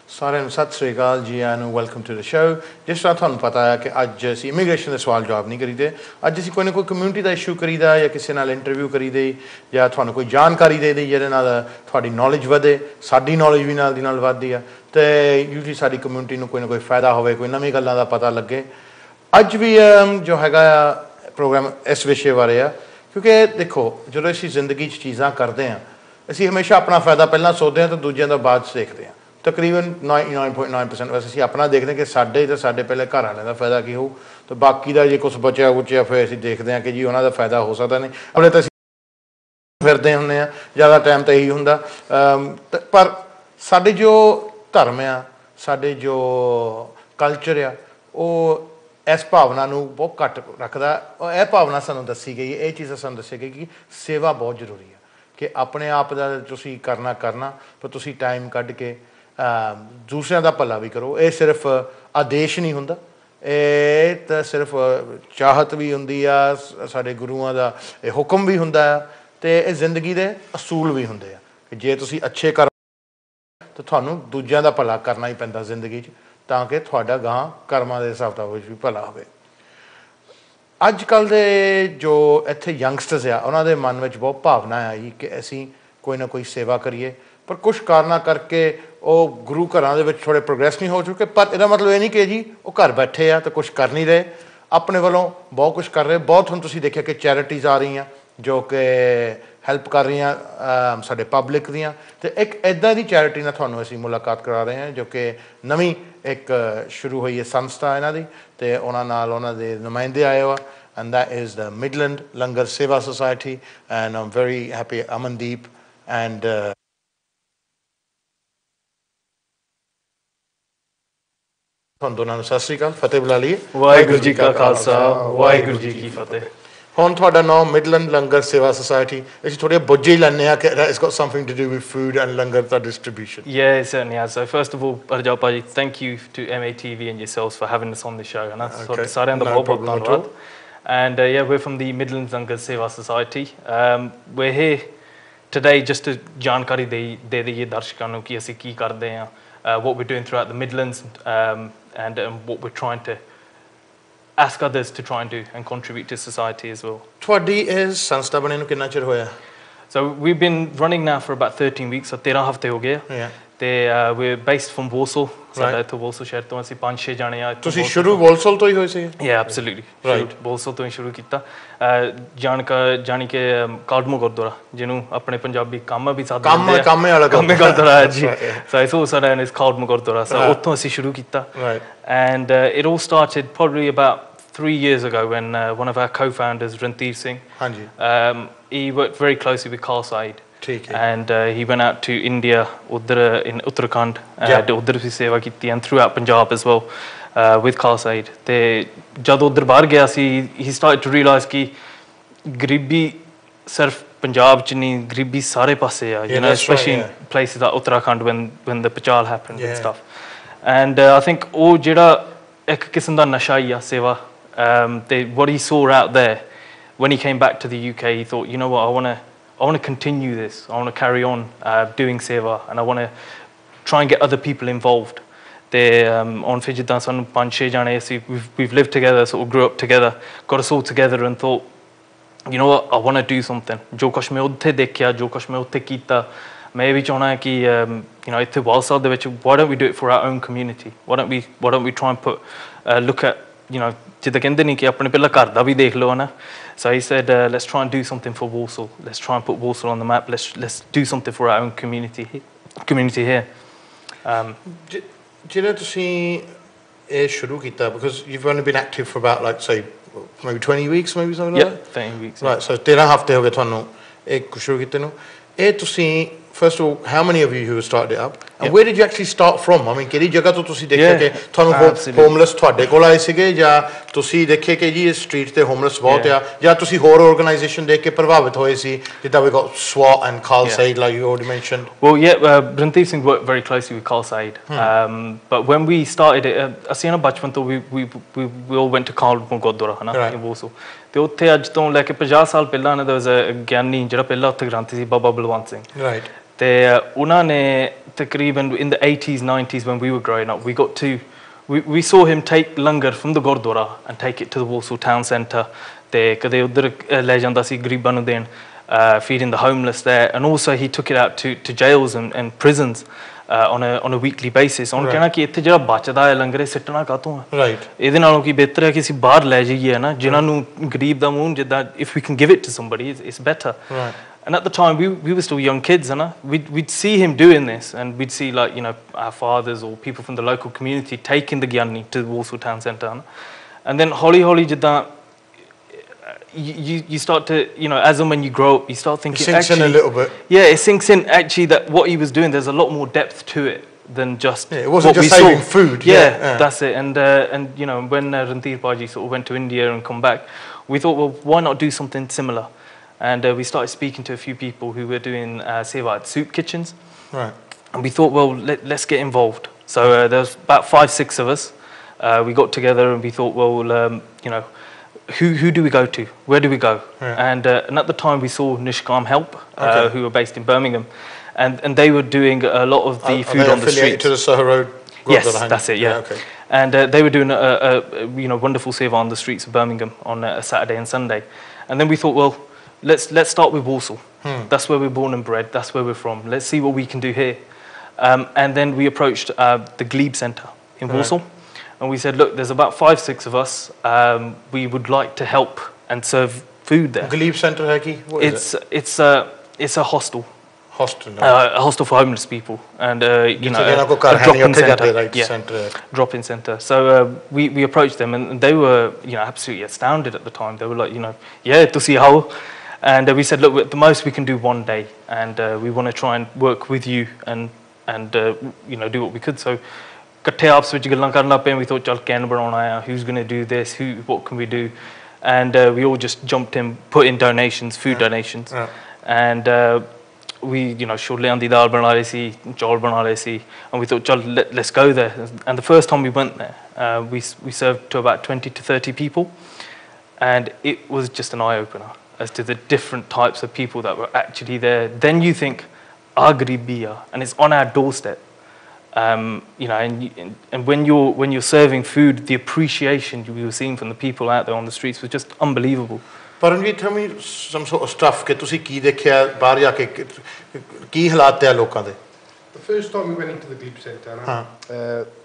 सारे सत श्री अकाल जी आनू वेलकम टू द शो। जिस तरह तुहानू पता है कि अज असीं इमीग्रेशन के सवाल जवाब नहीं करीदे, अज असीं कोई ना कोई कम्यूनिटी का इशू करीदा या किसी नाल इंटरव्यू करीदे या तुहानू कोई जानकारी दे दी जिहदे नाल तुहाडी नॉलेज वधे, साडी नॉलेज भी नाल दी नाल वधदी आ ते यूजली साडी कम्यूनिटी नू कोई ना कोई फायदा होवे, कोई नवीं गल्लां दा पता लगे। अज भी जो हैगा प्रोग्राम इस विषय बारे आ क्योंकि देखो जो असीं जिंदगी चीज़ां करते हैं असीं हमेशा अपना फायदा पहलां सोचते हैं तो दूजिਆਂ ਦਾ ਬਾਅਦ देखते हैं। तकरीबन 99.9% वैसे असीं अपना देखते हैं कि साडे तो साडे पहले घर वाले का फायदा की हो, तो बाकी का जे कुछ बचा बुचा फिर असीं देखते हैं कि जी उन्हों का फायदा हो सकता नहीं, अपने तो फिरते होंगे आ, ज़्यादा टाइम तो यही होंदा। पर साडे जो धर्म आ, साडे जो कल्चर आ, वो इस भावना नूं बहुत घट रखदा। यह भावना सानूं दसी गई, ये चीज़ सानूं दसी गई कि सेवा बहुत जरूरी है कि अपने आप का तुसीं करना पर तुसीं टाइम कढ के दूसरिਆਂ ਦਾ ਭਲਾ भी करो। ये सिर्फ आदेश नहीं हुंदा, ये तो सिर्फ चाहत भी हुंदी आ, साडे गुरुआं दा हुक्म भी हुंदा आ ते ये जिंदगी दे असूल भी हुंदे आ कि जे तुसीं अच्छे कर तो तुहानूं दूजिਆਂ ਦਾ भला करना ही पैंदा जिंदगी च, तां कि तुहाडा गां कर्मां दे हिसाब किताब विच भी भला होवे। अजकल दे जो इत्थे यंगस्टर्स आ उन्हां दे मन विच बहुत भावना आई कि असीं कोई ना कोई सेवा करिए, पर कुछ कारणों करके वो गुरु घरां दे विच थोड़े प्रोग्रैस नहीं हो चुके। पर इसदा मतलब ये नहीं कि जी वो घर बैठे आ तो कुछ कर नहीं रहे, अपने वालों बहुत कुछ कर रहे। बहुत हुण तुसीं देखिया कि चैरिटीज़ आ रही जो कि हैल्प कर रही साडे पब्लिक दियां, ते एक इदां दी चैरिटी नाल तुहानूं असीं मुलाकात करा रहे हैं जो कि नवीं एक शुरू हुई है संस्था इन्हां दी, ते उन्हां नाल उन्हां दे नुमाइंदे आए हो, and that is the Midlands Langar Seva Society, and I'm very happy Amandeep and ਤੁਹਾਨੂੰ ਦੋਨਾਂ ਨੂੰ ਸਤਿ ਸ਼੍ਰੀ ਅਕਾਲ, ਫਤਿਹ ਬੁਲਾ ਲਈਏ। ਵਾਹਿਗੁਰੂ ਜੀ ਕਾ ਖਾਲਸਾ, ਵਾਹਿਗੁਰੂ ਜੀ ਕੀ ਫਤਿਹ। ਹੁਣ ਤੁਹਾਡਾ ਨਾਮ ਮਿਡਲੈਂਡ ਲੰਗਰ ਸੇਵਾ ਸੁਸਾਇਟੀ, ਅਸੀਂ ਥੋੜ੍ਹੇ ਬੁੱਝੇ ਹੀ ਲੈਂਦੇ ਹਾਂ ਕਿ it's got something to do with food and langar the distribution. Yeah, it certainly has. So first of all, Harjap ji, thank you to MATV and yourselves for having us on the show. And ਸਾਰਿਆਂ ਦਾ ਬਹੁਤ ਬਹੁਤ ਧੰਨਵਾਦ। And yeah, we're from the Midlands Langar Seva Society. We're here today just to ਜਾਣਕਾਰੀ ਦੇ ਦਈਏ ਦਰਸ਼ਕਾਂ ਨੂੰ ਕਿ ਅਸੀਂ ਕੀ ਕਰਦੇ ਹਾਂ, what we're doing throughout the Midlands, and what we're trying to ask others to try and do and contribute to society as well. ਤੁਹਾਡੀ ਇਸ ਸੰਸਥਾ ਬਣੇ ਨੂੰ ਕਿੰਨਾ ਚਿਰ ਹੋਇਆ? So we've been running now for about 13 weeks, so 13 ਹਫ਼ਤੇ ਹੋ ਗਏ ਆ। ਤੇ we're based from Warsaw, ਸਾਡਾ ਇੱਥੋਂ Warsaw ਸ਼ਹਿਰ ਤੋਂ ਅਸੀਂ 5-6 ਜਾਣੇ ਆ। ਤੁਸੀਂ ਸ਼ੁਰੂ ਵਾਲਸਲ ਤੋਂ ਹੀ ਹੋਏ ਸੀ? Yeah, absolutely, right, ਵਾਲਸਲ ਤੋਂ ਹੀ ਸ਼ੁਰੂ ਕੀਤਾ। ਜਾਣੀ ਕਿ ਕਾਲਡਮੋ ਗੁਰਦੁਆਰਾ ਜਿਹਨੂੰ ਆਪਣੇ ਪੰਜਾਬੀ ਕਾਮਾ ਵੀ ਸਾਦਾ ਕਹਿੰਦੇ ਆ, ਕਾਮੇ ਗੁਰਦੁਆਰਾ ਹੈ ਜੀ। So it's also known as ਕਾਲਡਮੋ Gurdwara, so ਉੱਥੋਂ ਅਸੀਂ ਸ਼ੁਰੂ ਕੀਤਾ। And it all started probably about 3 years ago when one of our co-founders, Rantir Singh, he worked very closely with Khalsa, and he went out to India, in Uttarakhand, and udhar vi seva ਕੀਤੀ, and throughout Punjab as well, with Khalsa. ਤੇ ਜਦ ਉਧਰ ਬਾਹਰ ਗਿਆ ਸੀ, he started to realize ਕਿ ਗਰੀਬੀ ਸਿਰਫ ਪੰਜਾਬ ਚ ਨਹੀਂ, ਗਰੀਬੀ ਸਾਰੇ ਪਾਸੇ ਆ, you know, especially in places like Uttarakhand when the Pachal happened and stuff. And I think ਉਹ ਜਿਹੜਾ ਇੱਕ ਕਿਸਮ ਦਾ ਨਸ਼ਾ ਹੀ ਆ ਸੇਵਾ, ਤੇ what he saw out there when he came back to the UK, he thought, you know what, I want to continue this. I want to carry on doing seva, and I want to try and get other people involved. On ਫਿਰ ਜਿੱਦਾਂ ਸਾਨੂੰ 5-6 ਜਾਣੇ ਅਸੀਂ, we've lived together, sort of grew up together, got us all together and thought, you know what, I want to do something. ਜੋ ਕੁਛ ਮੈਂ ਉੱਥੇ ਦੇਖਿਆ, ਜੋ ਕੁਛ ਮੈਂ ਉੱਥੇ ਕੀਤਾ, ਮੈਂ ਇਹ ਵੀ ਚਾਹੁੰਦਾ ਕਿ you know, ਇੱਥੇ ਵਾਲਸਾ ਦੇ ਵਿੱਚ, why don't we do it for our own community? Why don't we try and look at, you know, ਜਿੱਦਾਂ ਕਹਿੰਦੇ ਨਹੀਂ ਕਿ ਆਪਣੇ ਪਹਿਲਾਂ ਘਰ ਦਾ ਵੀ ਦੇਖ ਲਓ ਨਾ। So he said, let's try and do something for Walsall. Let's try and put Walsall on the map. Let's do something for our own community here. ਜਿਹੜਾ ਤੁਸੀਂ ਇਹ ਸ਼ੁਰੂ ਕੀਤਾ, because you've only been active for about, like, say, maybe 20 weeks, maybe something like that? 13 weeks. Right, so 13 ਹਫ਼ਤੇ ਹੋ ਗਏ ਤੁਹਾਨੂੰ ਇਹ ਸ਼ੁਰੂ ਕੀਤੇ ਨੂੰ। ਇਹ ਤੁਸੀਂ, first of all, how many of you who started it up, and where did you actually start from? I mean, ਕਿਹੜੀ ਜਗ੍ਹਾ ਤੋਂ ਤੁਸੀਂ ਦੇਖਿਆ ਕਿ ਤੁਹਾਨੂੰ ਹੋਮਲੈਸ ਤੁਹਾਡੇ ਕੋਲ ਆਏ ਸੀਗੇ, ਜਾਂ ਤੁਸੀਂ ਦੇਖੇ ਕਿ ਜੀ ਇਸ ਸਟਰੀਟ ਤੇ ਹੋਮਲੈਸ ਬਹੁਤ ਆ, ਜਾਂ ਤੁਸੀਂ ਹੋਰ ਆਰਗੇਨਾਈਜੇਸ਼ਨ ਦੇਖ ਕੇ ਪ੍ਰਭਾਵਿਤ ਹੋਏ ਸੀ, ਜਿੱਦਾਂ we got SWAT and Khalsa, like you already mentioned? Well, yeah, Rantir Singh worked very closely with Khalsa, but when we started it, ਅਸੀਂ ਨਾ ਬਚਪਨ ਤੋਂ we all went to ਕਾਲਡਮੋ Gurdwara ਹਨਾ in Warsaw, ਤੇ ਉੱਥੇ ਅੱਜ ਤੋਂ ਲੈ ਕੇ 50 ਸਾਲ ਪਹਿਲਾਂ there was a ਗਿਆਨੀ ਜਿਹੜਾ ਪਹਿਲਾਂ ਉੱਥੇ ਗ੍ਰੰਥੀ ਸੀ, ਬਾਬਾ ਬਲਵੰਤ ਸਿੰਘ। ਤੇ ਉਹਨਾਂ ਨੇ ਤਕਰੀਬਨ in the 80s 90s when we were growing up we saw him take langar from the gurdwara and take it to the Walsall town centre ਤੇ ਕਦੇ ਉੱਧਰ ਲੈ ਜਾਂਦਾ ਸੀ ਗਰੀਬਾਂ ਨੂੰ ਦੇਣ feeding the homeless there and also he took it out to jails and prisons on a weekly basis on ਕਹਿਣਾ ਕਿ ਇੱਥੇ ਜਿਹੜਾ ਬਚਦਾ ਹੈ ਲੰਗਰ ਇਹ ਸਿੱਟਣਾ ਕਾਹਤੋਂ ਹੈ ਰਾਈਟ ਇਹਦੇ ਨਾਲੋਂ ਕੀ ਬਿਹਤਰ ਹੈ ਕਿ ਅਸੀਂ ਬਾਹਰ ਲੈ ਜਾਈਏ ਨਾ ਜਿਨ੍ਹਾਂ ਨੂੰ ਗਰੀਬ ਦਾ ਮੂੰਹ ਜਿੱਦਾਂ if we can give it to somebody it's better and at the time we were still young kids and we'd see him doing this and we'd see like our fathers or people from the local community taking the gyani to the Walsall town centre and then holi ਜਿੱਦਾਂ you start to as and when you grow up you start thinking it sinks in a little bit it sinks in actually that what he was doing there's a lot more depth to it than just it wasn't just saving food that's it and when Ranthir Paji sort of went to India and come back we thought well why not do something similar and we started speaking to a few people who were doing sevadars soup kitchens and we thought well let's get involved so there was about 5-6 of us we got together and we thought well who do we go to? Where do we go? And at the time we saw Nishkam Help, who were based in Birmingham, and they were doing a lot of the food on the streets. To the Soho Road? Yes, that's it. Yeah. Okay. And they were doing a wonderful seva on the streets of Birmingham on a Saturday and Sunday, and then we thought, well, let's start with Walsall. That's where we're born and bred. That's where we're from. Let's see what we can do here. And then we approached the Glebe Centre in Walsall. And we said, look, there's about 5-6 of us. We would like to help and serve food there. Glebe Centre hai ki? What is it? It's a hostel. Hostel. A hostel for homeless people, and a drop-in centre. Drop-in centre. So we approached them, and they were absolutely astounded at the time. They were like, to see how. And we said, look, at the most we can do one day, and we want to try and work with you and do what we could. So. ਇਕੱਠੇ ਆਪਸ ਵਿੱਚ ਗੱਲਾਂ ਕਰਨ ਲੱਗ ਪਏ we thought ਚੱਲ can ਬਣਾਉਣਾ ਆ who's going to do this what can we do and we all just jumped in put in donations food donations and we ਛੋਲਿਆਂ ਦੀ ਦਾਲ ਬਣਾ ਰਹੇ ਸੀ ਚੌਲ ਬਣਾ ਰਹੇ ਸੀ and we thought ਚੱਲ let's go there and the first time we went there we served to about 20 to 30 people and it was just an eye opener as to the different types of people that were actually there then you think garibi and it's on our doorstep and when you're serving food, the appreciation you were seeing from the people out there on the streets was just unbelievable. Paramjit, tell me some sort of stuff कि तुसी की देखिया बाहर जाके की हालात है लोगों दे? The first time we went into the Glebe Centre,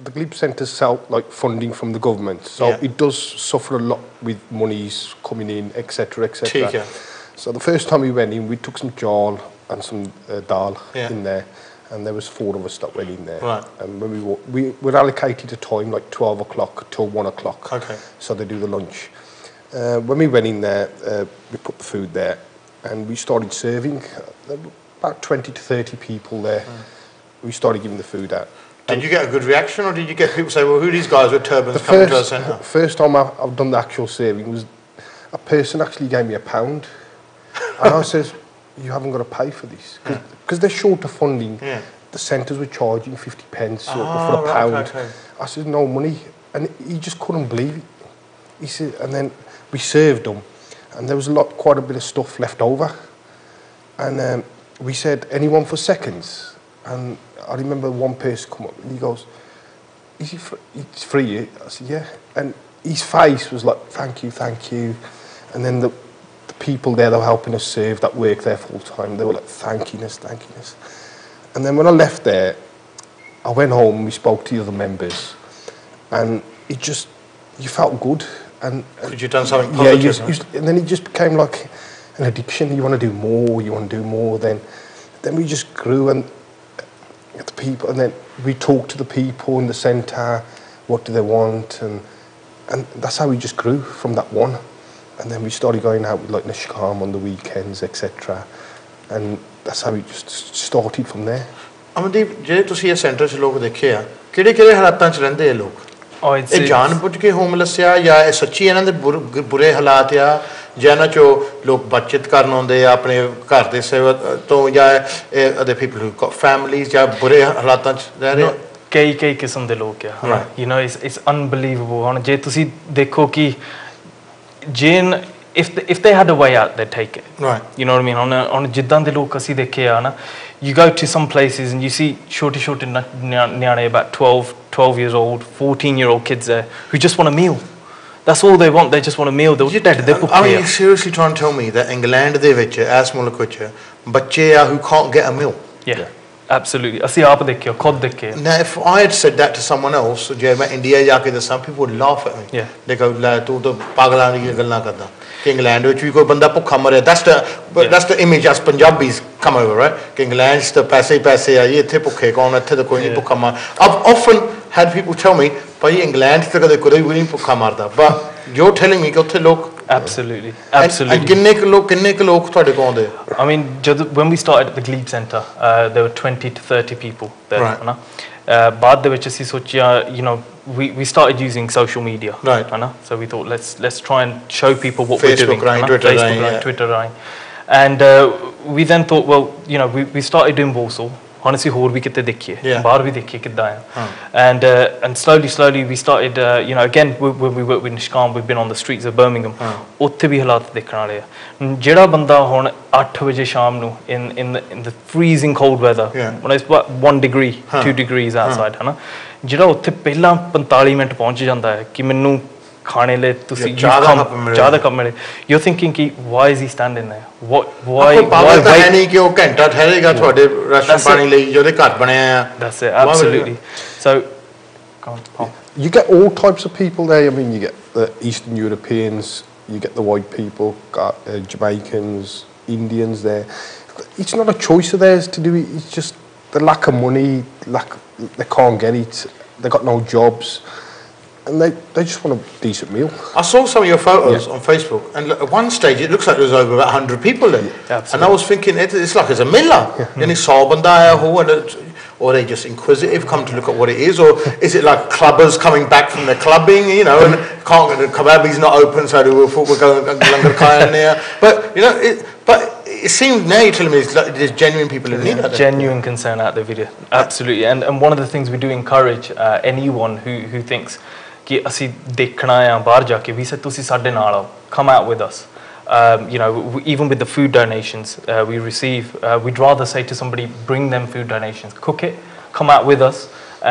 the Glebe Centre self like funding from the government, so it does suffer a lot with monies coming in, etc., etc. So the first time we went in, we took some jal and some dal in there. And there was 4 of us that went in there. And when we were allocated a time like 12 o'clock till 1 o'clock. So they do the lunch. When we went in there, we put the food there, and we started serving. There were about 20 to 30 people there. We started giving the food out. Did you get a good reaction, or did you get people say, "Well, who are these guys with turbans coming to our centre?" The first time I've done the actual serving was a person actually gave me £1, and I says, you haven't got to pay for this because they're short of funding. The centres were charging 50 pence for a £1. I said no money, and he just couldn't believe it. He said, and then we served them, and there was quite a bit of stuff left over, and we said anyone for seconds, and I remember one person come up and he goes, "Is it it's free?" I said yeah, and his face was like thank you, and then the people there that were helping us serve that work there full time, they were like thanking us. And then when I left there, I went home and we spoke to the other members, and you felt good, and because you've done something positive, and then it just became like an addiction. You want to do more, then we just grew, and the people, and then we talked to the people in the centre, what do they want, and that's how we just grew from that one. And then we started going out with like Nishkam on the weekends, etc. And that's how we just started from there. Amandeep, ਜੇ ਤੁਸੀਂ ਇਹ centre 'ਚ ਲੋਕ ਦੇਖੇ ਆ ਕਿਹੜੇ ਹਾਲਾਤਾਂ 'ਚ ਰਹਿੰਦੇ ਆ ਲੋਕ ਇਹ ਜਾਣਬੁੱਝ ਕੇ ਹੋਮਲੈਸ ਆ ਜਾਂ ਇਹ ਸੱਚੀ ਇਹਨਾਂ ਦੇ ਬੁਰੇ ਹਾਲਾਤ ਆ ਜਾਂ ਇਹਨਾਂ 'ਚੋਂ ਲੋਕ ਬੱਚਤ ਕਰਨ ਆਉਂਦੇ ਆ ਆਪਣੇ ਘਰ ਦੇ ਸੇਵਾ ਤੋਂ ਜਾਂ other people who got families ਜਾਂ ਬੁਰੇ ਹਾਲਾਤਾਂ 'ਚ ਰਹਿ ਰਹੇ ਆ ਕਈ ਕਿਸਮ ਦੇ ਲੋਕ ਆ ਇਟਸ ਅਨਬਲੀਵੇਬਲ ਹੁਣ ਜੇ ਤੁਸੀਂ ਦੇਖੋ ਕਿ if they had a way out they'd take it you know what I mean on ਜਿੱਦਾਂ ਦੇ ਲੋਕ ਅਸੀਂ ਦੇਖੇ ਆ ਨਾ you go to some places and you see shorty nyane about 12 years old, 14-year-old kids there who just want a meal. That's all they want. They just want a meal. I mean, you're seriously trying to tell me that England ਦੇ ਵਿੱਚ ਇਸ ਮੁਲਕ ਵਿੱਚ ਬੱਚੇ ਆ who can't get a meal? Yeah, absolutely. ਅਸੀਂ ਆਪ ਦੇਖਿਆ, ਖੁਦ ਦੇਖਿਆ. Now, if I had said that to someone else, ਜੇ ਮੈਂ ਇੰਡੀਆ ਜਾ ਕੇ ਦੱਸਾਂ, people would laugh at me. Yeah. They go, ਲੈ ਤੂੰ ਤਾਂ ਪਾਗਲਾਂ ਦੀਆਂ ਗੱਲਾਂ ਕਰਦਾ. ਕਿ ਇੰਗਲੈਂਡ ਵਿੱਚ ਵੀ ਕੋਈ ਬੰਦਾ ਭੁੱਖਾ ਮਰਿਆ. That's the image as Punjabis come over, right? ਕਿ ਇੰਗਲੈਂਡ 'ਚ ਤਾਂ ਪੈਸੇ ਹੀ ਪੈਸੇ ਆ ਜੀ, ਇੱਥੇ ਭੁੱਖੇ ਕੌਣ, ਇੱਥੇ ਤਾਂ ਕੋਈ ਨਹੀਂ ਭੁੱਖਾ ਮਰ. I've often had people tell me, Bhai England 'ਚ ਤਾਂ ਕਦੇ ਕੋਈ ਵੀ ਨਹੀਂ ਭੁੱਖਾ ਮਰਦਾ. But you're telling me ਕਿ ਉੱਥੇ ਲੋਕ Absolutely. And ਕਿੰਨੇ ਕੁ ਲੋਕ ਤੁਹਾਡੇ ਕੋਲ ਆਉਂਦੇ? I mean, when we started at the Glebe Centre, there were 20 to 30 people there. Right. Baad de vich assi sochiya, you know, we started using social media. Right. So we thought let's try and show people what Facebook, we're doing. Facebook, Twitter. And we then thought, well, you know, we started doing Walsall. Honestly, ਹੋਰ ਵੀ ਕਿਤੇ ਦੇਖੀਏ, ਬਾਹਰ ਵੀ ਦੇਖੀਏ ਕਿੱਦਾਂ ਆ. And slowly we started, you know, again when we worked with Nishkan, we've been on the streets of Birmingham. ਉੱਥੇ ਵੀ ਹਾਲਾਤ ਦੇਖਣ ਵਾਲੇ ਆ. ਜਿਹੜਾ ਬੰਦਾ ਹੁਣ 8 ਵਜੇ ਸ਼ਾਮ ਨੂੰ in the freezing cold weather, when it's about 1 degree, 2 degrees outside, ਹਨਾ, ਜਿਹੜਾ ਉੱਥੇ ਪਹਿਲਾਂ 45 ਮਿੰਟ ਪਹੁੰਚ ਜਾਂਦਾ ਹੈ ਕਿ ਮੈਨੂੰ ਖਾਣੇ ਲਈ ਤੁਸੀਂ ਜ਼ਿਆਦਾ ਕੰਮ ਮਿਲੇ. You're thinking ਕਿ why is he standing there? Why ਹੈ ਨਹੀਂ ਕਿ ਉਹ ਘੰਟਾ ਠਹਿਰੇਗਾ ਤੁਹਾਡੇ ਰਾਸ਼ਨ ਪਾਣੀ ਲਈ ਜਿਹਦੇ ਘਰ ਬਣਿਆ ਆ. That's it, absolutely. So go on. You get all types of people there. I mean, you get the Eastern Europeans, you get the white people, Jamaicans, Indians there. It's not a choice of theirs to do it. It's just the lack of money, they can't get it, they got no jobs. And they just want a decent meal. I saw some of your photos on Facebook, and at one stage it looks like there was over about 100 people there. Absolutely. And I was thinking, it's like it's a milla. Yani saw banda aaya ho, or are they just inquisitive, come to look at what it is, or is it like clubbers coming back from their clubbing, you know, and the kebabi's not open, so we thought we're going langar khayan there. But you know, it seems now you're telling me there's genuine people in need. Genuine concern out there, video. Absolutely. And one of the things we do encourage anyone who thinks ਕਿ ਅਸੀਂ ਦੇਖਣਾ ਆ ਬਾਹਰ ਜਾ ਕੇ ਵੀ sir ਤੁਸੀਂ ਸਾਡੇ ਨਾਲ ਆਓ, come out with us. You know, even with the food donations we receive, we'd rather say to somebody, bring them food donations, cook it, come out with us,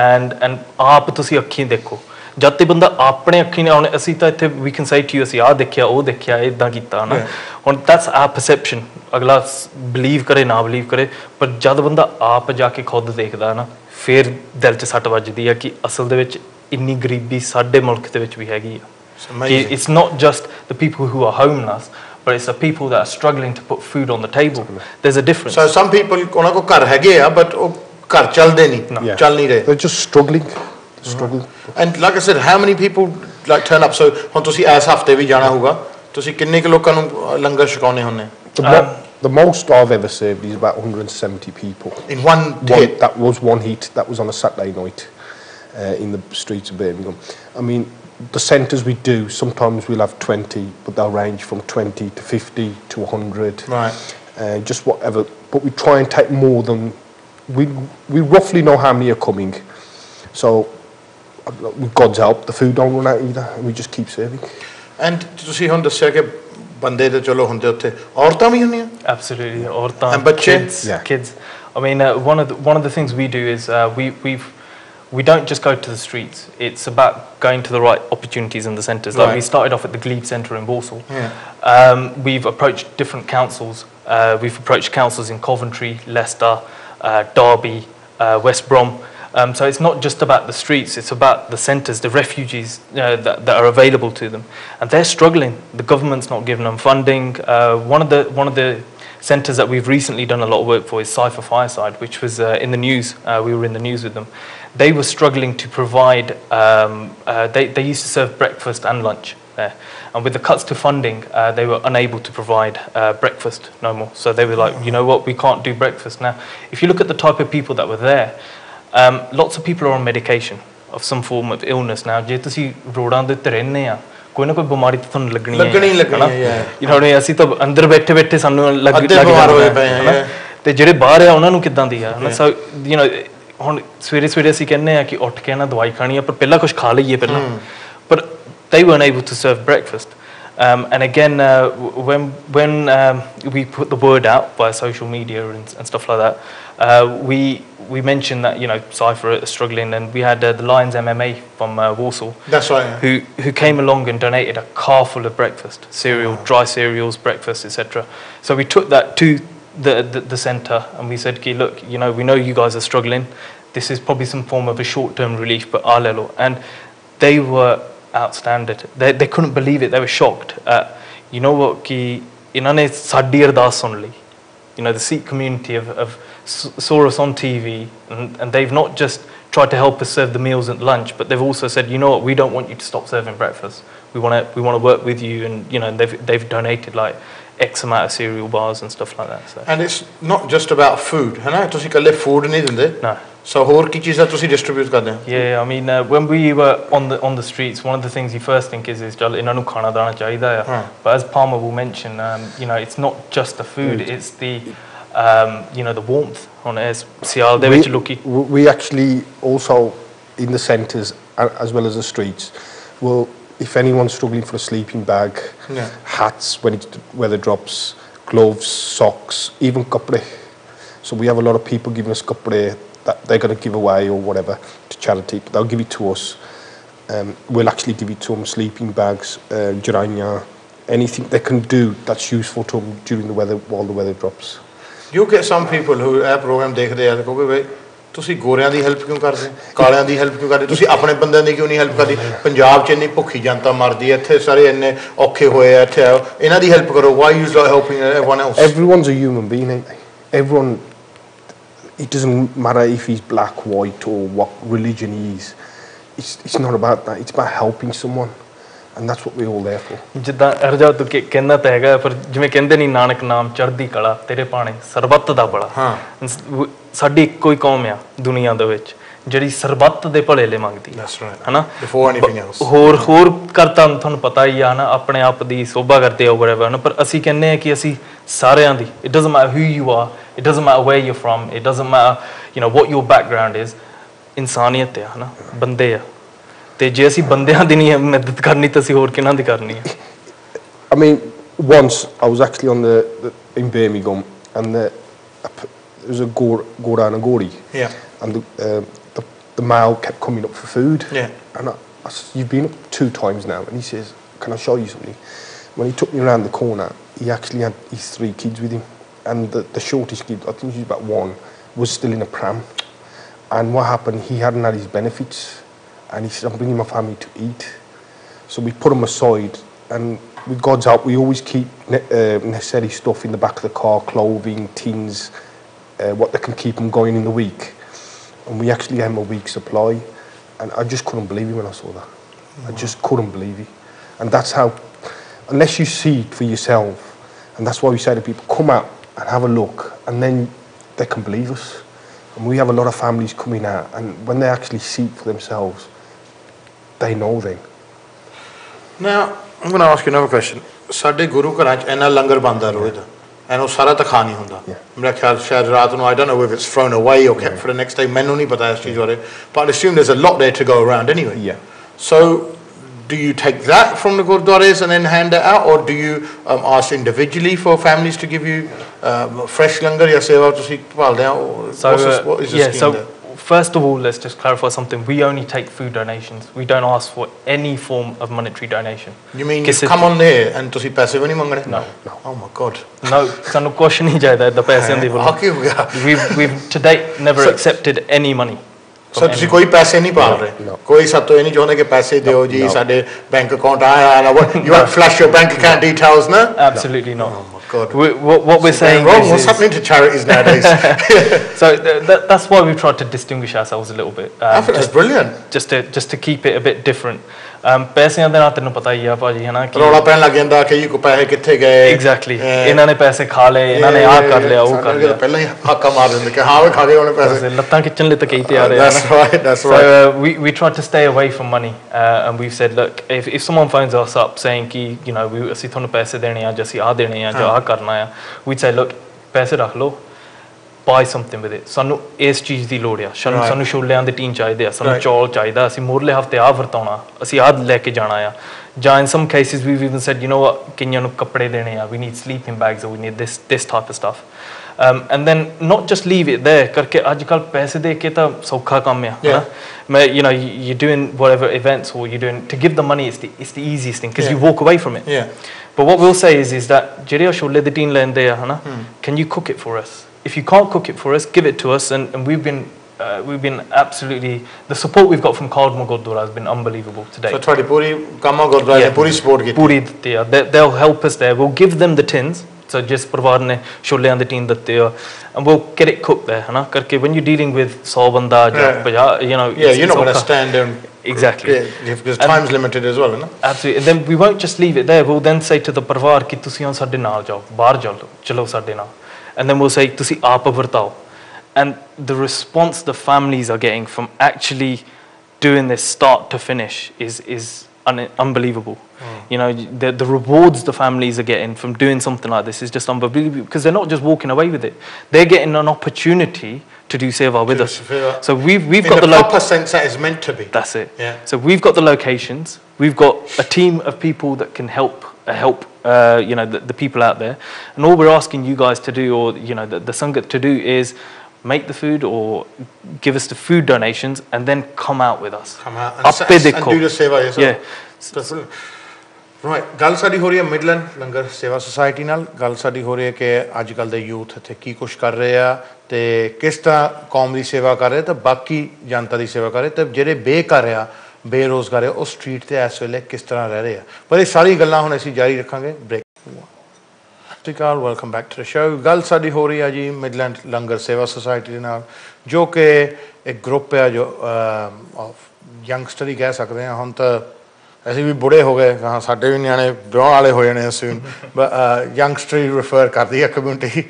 and ਆਪ ਤੁਸੀਂ ਅੱਖੀਂ ਦੇਖੋ. ਜਦ ਤੇ ਬੰਦਾ ਆਪਣੇ ਅੱਖੀਂ ਨੇ ਆਉਣੇ, ਅਸੀਂ ਤਾਂ ਇੱਥੇ we can say to you ਅਸੀਂ ਆਹ ਦੇਖਿਆ, ਉਹ ਦੇਖਿਆ, ਇਦਾਂ ਕੀਤਾ ਨਾ. ਹੁਣ that's our perception. ਅਗਲਾ believe ਕਰੇ ਨਾ believe ਕਰੇ, ਪਰ ਜਦ ਬੰਦਾ ਆਪ ਜਾ ਕੇ ਖੁਦ ਦੇਖਦਾ ਨਾ, ਫਿਰ ਦਿਲ 'ਚ ਸੱਟ ਵੱਜਦੀ ਆ ਕਿ ਅਸਲ ਦੇ ਵਿੱਚ ਇੰਨੀ ਗਰੀਬੀ ਸਾਡੇ ਮੁਲਕ ਦੇ ਵਿੱਚ ਵੀ ਹੈਗੀ ਆ. It's not just the people who are homeless, but it's the people that are struggling to put food on the table. There's a difference. So some people ਉਹਨਾਂ ਕੋਲ ਘਰ ਹੈਗੇ ਆ, but ਉਹ ਘਰ ਚੱਲਦੇ ਨਹੀਂ, ਚੱਲ ਨਹੀਂ ਰਹੇ. They're just struggling. And like I said, how many people like turn up? So ਹੁਣ ਤੁਸੀਂ ਇਸ ਹਫਤੇ ਵੀ ਜਾਣਾ ਹੋਊਗਾ, ਤੁਸੀਂ ਕਿੰਨੇ ਕੁ ਲੋਕਾਂ ਨੂੰ ਲੰਗਰ ਛਕਾਉਣੇ ਹੁੰਦੇ? The most I've ever served is about 170 people. In one hit? That was one hit. That was on a Saturday night in the streets of Birmingham. I mean, the centres we do, sometimes we'll have 20, but they'll range from 20 to 50 to 100. Right. Just whatever. But we try and take more than... We roughly know how many are coming. So, with God's help, the food don't run out either, and we just keep serving. And ਤੁਸੀਂ ਹੁਣ ਦੱਸਿਆ ਕਿ ਬੰਦੇ ਤੇ ਚਲੋ ਹੁੰਦੇ ਉੱਥੇ ਔਰਤਾਂ ਵੀ ਹੁੰਦੀਆਂ? Absolutely, ਔਰਤਾਂ, kids. I mean, one of the things we do is we don't just go to the streets. It's about going to the right opportunities in the centres. Like we started off at the Glebe Centre in Walsall. We've approached different councils. We've approached councils in Coventry, Leicester, Derby, West Brom. So it's not just about the streets, it's about the centres, the refugees that are available to them. And they're struggling. The government's not giving them funding. One of the centres that we've recently done a lot of work for is Cypher Fireside, which was in the news. We were in the news with them. They were struggling to provide, they used to serve breakfast and lunch there. And with the cuts to funding, they were unable to provide breakfast no more. So they were like, you know what, we can't do breakfast now. If you look at the type of people that were there, lots of people are on medication of some form of illness now. ਜੇ ਤੁਸੀਂ ਰੋਡਾਂ ਦੇ ਉੱਤੇ ਰਹਿੰਦੇ ਆ, ਕੋਈ ਨਾ ਕੋਈ ਬਿਮਾਰੀ ਤਾਂ ਤੁਹਾਨੂੰ ਲੱਗਣੀ ਹੈ. You know, ਅਸੀਂ ਤਾਂ ਅੰਦਰ ਬੈਠੇ ਸਾਨੂੰ ਲੱਗ ਹੋਏ ਪਏ ਆ, ਤੇ ਜਿਹੜੇ ਬਾਹਰ ਆ ਉਹਨਾਂ ਨੂੰ ਕਿੱਦਾਂ ਦੀ ਆ. So you know, ਹੁਣ ਸਵੇਰੇ ਅਸੀਂ ਕਹਿੰਦੇ ਆ ਕਿ ਉੱਠ ਕੇ ਨਾ ਦਵਾਈ ਖਾਣੀ ਆ, ਪਰ ਪਹਿਲਾਂ ਕੁਝ ਖਾ ਲਈਏ ਪਹਿਲਾਂ. But they weren't able to serve breakfast. And again, when we put the word out via social media and stuff like that, we mentioned that, you know, Cypher is struggling, and we had the Lions MMA from Warsaw. That's right. Yeah. Who came along and donated a car full of breakfast, cereal, dry cereals, breakfast, etc. So we took that to the centre, and we said, okay, look, you know, we know you guys are struggling. This is probably some form of a short-term relief, but alelo. And they were outstanding. They couldn't believe it. They were shocked. You know what? Ki inane sadi ardas sun li. You know, the Sikh community of saw us on TV, and they've not just tried to help us serve the meals at lunch, but they've also said, you know what? We don't want you to stop serving breakfast. We want to work with you, and you know, they've donated like X amount of cereal bars and stuff like that. So. And it's not just about food, है ना? तुसी कल्ले food नहीं देंदे? No. So होर की चीज़ां तुसी distribute करदे हो? Yeah, I mean, when we were on the streets, one of the things you first think is चल इन्हां नू खाना दाना चाहिदा है. But as Palmer will mention, you know, it's not just the food, it's the you know, the warmth on it. Sial de vich lucky. We actually also in the centres as well as the streets will, if anyone's struggling for a sleeping bag, hats when weather drops, gloves, socks, even kapre. So we have a lot of people giving us kapre that they're going to give away or whatever to charity, but they'll give it to us. We'll actually give it to them, sleeping bags, jaranya, anything they can do that's useful to them during the weather, while the weather drops. You get some people who a program देखते हैं तो कहोगे भाई ਤੁਸੀਂ ਗੋਰਿਆਂ ਦੀ help ਕਿਉਂ ਕਰਦੇ ਕਾਲਿਆਂ ਦੀ help ਕਿਉਂ ਕਰਦੇ ਤੁਸੀਂ ਆਪਣੇ ਬੰਦਿਆਂ ਦੀ ਕਿਉਂ ਨਹੀਂ ਹੈਲਪ ਕਰਦੀ ਪੰਜਾਬ 'ਚ ਇੰਨੀ ਭੁੱਖੀ ਜਨਤਾ ਮਰਦੀ ਹੈ ਇੱਥੇ ਸਾਰੇ ਇੰਨੇ ਔਖੇ ਹੋਏ ਆ ਇੱਥੇ ਇਹਨਾਂ ਦੀ ਹੈਲਪ ਕਰੋ why you not helping everyone else everyone's a human being ain't they? Everyone, it doesn't matter if he's black, white or what religion he is, it's not about that, it's about helping someone, and that's what we're all there for. ਜਿੱਦਾਂ ਹਰਜਾਬ ਤੂੰ ਕਹਿੰਦਾ ਤਾਂ ਹੈਗਾ ਪਰ ਜਿਵੇਂ ਕਹਿੰਦੇ ਨਹੀਂ ਨਾਨਕ ਨਾਮ ਚੜ੍ਹਦੀ ਕਲਾ ਤੇਰੇ ਭਾਣੇ ਸਰਬੱਤ ਦਾ ਭਲਾ ਹਾਂ ਸਾਡੀ ਇੱਕੋ ਹੀ ਕੌਮ ਆ ਦੁਨੀਆ ਦੇ ਵਿੱਚ ਜਿਹੜੀ ਸਰਬੱਤ ਦੇ ਭਲੇ ਲਈ ਮੰਗਦੀ ਹੈ ਹਨਾ ਹੋਰ ਕਰਤਾ ਤੁਹਾਨੂੰ ਪਤਾ ਹੀ ਆ ਨਾ ਆਪਣੇ ਆਪ ਦੀ ਸੋਭਾ ਕਰਦੇ ਆ ਵਰੈਵਰ ਨਾ ਪਰ ਅਸੀਂ ਕਹਿੰਦੇ ਆ ਕਿ ਅਸੀਂ ਸਾਰਿਆਂ ਦੀ it doesn't matter who you are, it doesn't matter where you're from, it doesn't matter you know what your background is, ਇਨਸਾਨੀਅਤ ਆ ਹਨਾ ਬੰਦੇ ਆ ਤੇ ਜੇ ਅਸੀਂ ਬੰਦਿਆਂ ਦੀ ਨਹੀਂ ਮਦਦ ਕਰਨੀ ਤਾਂ ਅਸੀਂ ਹੋਰ ਕਿਹਨਾਂ ਦੀ ਕਰਨੀ ਹੈ I mean once I was actually on the in Birmingham and there was a Gora and a Gori. Yeah. And the male kept coming up for food. Yeah. And I said, you've been up 2 times now. And he says, can I show you something? When he took me around the corner, he actually had his 3 kids with him. And the shortest kid, I think he was about 1, was still in a pram. And what happened, he hadn't had his benefits. And he said, I'm bringing my family to eat. So we put him aside. And with God's help, we always keep necessary stuff in the back of the car, clothing, tins, what they can keep them going in the week. And we actually gave him a week's supply. And I just couldn't believe it when I saw that. I just couldn't believe it. And that's how, unless you see it for yourself, and that's why we say to people, come out and have a look, and then they can believe us. And we have a lot of families coming out, and when they actually see it for themselves, they know then. Now, I'm going to ask you another question. ਸਾਡੇ ਗੁਰੂ ਘਰਾਂ 'ਚ ਇੰਨਾ ਲੰਗਰ ਬਣਦਾ ਰੋਜ਼ ਦਾ ਐਨ ਉਹ ਸਾਰਾ ਤਾਂ ਖਾ ਨਹੀਂ ਹੁੰਦਾ ਮੇਰਾ ਖਿਆਲ ਸ਼ਾਇਦ ਰਾਤ ਨੂੰ I don't know if it's thrown away or kept for the next day ਮੈਨੂੰ ਨਹੀਂ ਪਤਾ ਇਸ ਚੀਜ਼ ਬਾਰੇ but I assume there's a lot there to go around anyway. So do you take that from the gurdwaras and then hand it out, or do you ask individually for families to give you fresh langar ya seva ਤੁਸੀਂ ਭਾਲਦੇ ਆ what is the scheme there? First of all, let's just clarify something. We only take food donations. We don't ask for any form of monetary donation. You mean you come on there and ਤੁਸੀਂ ਪੈਸੇ ਵੀ ਨਹੀਂ ਮੰਗਣੇ? No. Oh my God. No, ਸਾਨੂੰ ਕੁਛ ਨਹੀਂ ਚਾਹੀਦਾ ਇਹਦਾ ਪੈਸਿਆਂ ਦੀ ਵੱਲੋਂ. ਕੀ ਹੋ ਗਿਆ? We've to date never accepted any money. So ਤੁਸੀਂ ਕੋਈ ਪੈਸੇ ਨਹੀਂ ਪਾਲ ਰਹੇ? ਕੋਈ ਸਾਤੋਂ ਇਹ ਨਹੀਂ ਚਾਹੁੰਦੇ ਕਿ ਪੈਸੇ ਦਿਓ ਜੀ ਸਾਡੇ ਬੈਂਕ ਅਕਾਊਂਟ ਆਇਆ you want to flash your bank account details no? Absolutely not. God. What we're saying is what's happening to charities nowadays? So that's why we've tried to distinguish ourselves a little bit. I think that's brilliant. Just to keep it a bit different. ਪੈਸਿਆਂ ਦੇ ਨਾਲ ਤੈਨੂੰ ਪਤਾ ਹੀ ਆ ਭਾਜੀ ਹੈ ਨਾ ਕਿ ਰੌਲਾ ਪੈਣ ਲੱਗ ਜਾਂਦਾ ਕਿ ਕੋ ਪੈਸੇ ਕਿੱਥੇ ਗਏ ਐਗਜ਼ੈਕਟਲੀ ਇਹਨਾਂ ਨੇ ਪੈਸੇ ਖਾ ਲਏ ਇਹਨਾਂ ਨੇ ਆਹ ਕਰ ਲਿਆ ਉਹ ਕਰ ਲਿਆ ਪਹਿਲਾਂ ਹੀ ਹਾਕਾ ਮਾਰ ਦਿੰਦੇ ਕਿ ਹਾਂ ਵੇ ਖਾ ਗਏ ਉਹਨੇ ਪੈਸੇ ਲੱਤਾਂ ਖਿੱਚਣ ਲਈ ਤਾਂ ਕਹੀ ਤੇ ਆ ਰਹੇ That's right. So we tried to stay away from money and we've said look if someone phones us up saying ਕਿ you know ਅਸੀਂ ਤੁਹਾਨੂੰ ਪੈਸੇ ਦੇਣੇ ਆ ਜਾਂ ਅਸੀਂ ਆਹ ਦੇਣੇ ਆ ਜਾਂ ਆਹ ਕਰਨਾ ਆ we'd say look ਪੈਸੇ ਰੱਖ ਲਓ buy something with it. ਸਾਨੂੰ ਇਸ ਚੀਜ਼ ਦੀ ਲੋੜ ਆ, ਸਾਨੂੰ ਛੋਲਿਆਂ ਦੇ ਟੀਨ ਚਾਹੀਦੇ ਆ, ਸਾਨੂੰ ਚੌਲ ਚਾਹੀਦਾ, ਅਸੀਂ ਮੋਰਲੇ ਹਫਤੇ ਆ ਵਰਤਾਉਣਾ, ਅਸੀਂ ਆਹ ਲੈ ਕੇ ਜਾਣਾ ਆ. ਜਾਂ in some cases we've even said, you know what, ਕਈਆਂ ਨੂੰ ਕੱਪੜੇ ਦੇਣੇ ਆ, we need sleeping bags or we need this type of stuff. And then not just leave it there ਕਰਕੇ ਅੱਜ ਕੱਲ ਪੈਸੇ ਦੇ ਕੇ ਤਾਂ ਸੌਖਾ ਕੰਮ ਆ ਹਨਾ. ਮੈਂ you know you're doing whatever events or you're doing to give the money, it's the easiest thing because you walk away from it. But what we'll say is that ਜਿਹੜੇ ਉਹ ਛੋਲੇ ਦੀ ਟੀਨ ਲੈਂਦੇ ਆ ਹਨਾ, can you cook it for us? If you can't cook it for us, give it to us. And we've been absolutely, the support we've got from Caldmore Gurdwara has been unbelievable today. So ਤੁਹਾਡੀ ਪੂਰੀ ਕਾਮਾ ਗੁਰਦੁਆਰੇ ਨੇ ਪੂਰੀ support ਕੀਤੀ? ਪੂਰੀ ਦਿੱਤੀ ਆ. They'll help us there. We'll give them the tins. So ਜਿਸ ਪਰਿਵਾਰ ਨੇ ਛੋਲਿਆਂ ਦੀ ਟੀਨ ਦਿੱਤੇ ਆ, and we'll get it cooked there ਹਨਾ ਕਰਕੇ when you're dealing with 100 ਬੰਦਾ ਜਾਂ 50, you know, you're not going to stand and exactly because time's limited as well, no? Absolutely. And then we won't just leave it there. We'll then say to the ਪਰਿਵਾਰ ਕਿ ਤੁਸੀਂ ਹੁਣ ਸਾਡੇ ਨਾਲ ਜਾਓ, ਬਾਹਰ ਚਲੋ ਸਾਡੇ ਨਾਲ. And then we'll say ਤੁਸੀਂ ਆਪ ਵਰਤਾਓ. And the response the families are getting from actually doing this start to finish is unbelievable. You know, the rewards the families are getting from doing something like this is just unbelievable because they're not just walking away with it. They're getting an opportunity to do seva with us. So we've got the proper sense that is meant to be. That's it. So we've got the locations. We've got a team of people that can help you know the people out there. And all we're asking you guys to do, or you know the Sangat to do, is make the food or give us the food donations and then come out with us. Come out and do the seva yourself. Right. ਗੱਲ ਸਾਡੀ ਹੋ ਰਹੀ ਹੈ Midland ਲੰਗਰ ਸੇਵਾ society ਨਾਲ. ਗੱਲ ਸਾਡੀ ਹੋ ਰਹੀ ਹੈ ਕਿ ਅੱਜ ਕੱਲ੍ਹ ਦੇ ਯੂਥ ਇੱਥੇ ਕੀ ਕੁਛ ਕਰ ਰਹੇ ਆ ਅਤੇ ਕਿਸ ਤਰ੍ਹਾਂ ਕੌਮ ਦੀ ਸੇਵਾ ਕਰ ਰਹੇ ਅਤੇ ਬਾਕੀ ਜਨਤਾ ਦੀ ਸੇਵਾ ਕਰ ਰਹੇ ਅਤੇ ਜਿਹੜੇ ਬੇਘਰ ਆ ਬੇਰੁਜ਼ਗਾਰ ਆ ਉਹ ਸਟਰੀਟ 'ਤੇ ਇਸ ਵੇਲੇ ਕਿਸ ਤਰ੍ਹਾਂ ਰਹਿ ਰਹੇ ਆ. ਪਰ ਇਹ ਸਾਰੀ ਗੱਲਾਂ ਹੁਣ ਅਸੀਂ ਜਾਰੀ ਰੱਖਾਂਗੇ ਬ੍ਰੇਕ. ਸਤਿ ਸ਼੍ਰੀ ਅਕਾਲ, welcome back to the show. ਗੱਲ ਸਾਡੀ ਹੋ ਰਹੀ ਆ ਜੀ ਮਿਡਲੈਂਡ ਲੰਗਰ ਸੇਵਾ ਸੁਸਾਇਟੀ ਦੇ ਨਾਲ, ਜੋ ਕਿ ਇੱਕ ਗਰੁੱਪ ਆ ਜੋ ਯੰਗਸਟਰ ਹੀ ਕਹਿ ਸਕਦੇ ਹਾਂ. ਹੁਣ ਤਾਂ ਅਸੀਂ ਵੀ ਬੁੜੇ ਹੋ ਗਏ, ਹਾਂ ਸਾਡੇ ਵੀ ਨਿਆਣੇ ਵਿਆਹ ਵਾਲੇ ਹੋ ਜਾਣੇ ਅਸੀਂ ਯੰਗਸਟਰ ਹੀ ਰੈਫਰ ਕਰਦੀ ਹੈ ਕਮਿਊਨਿਟੀ,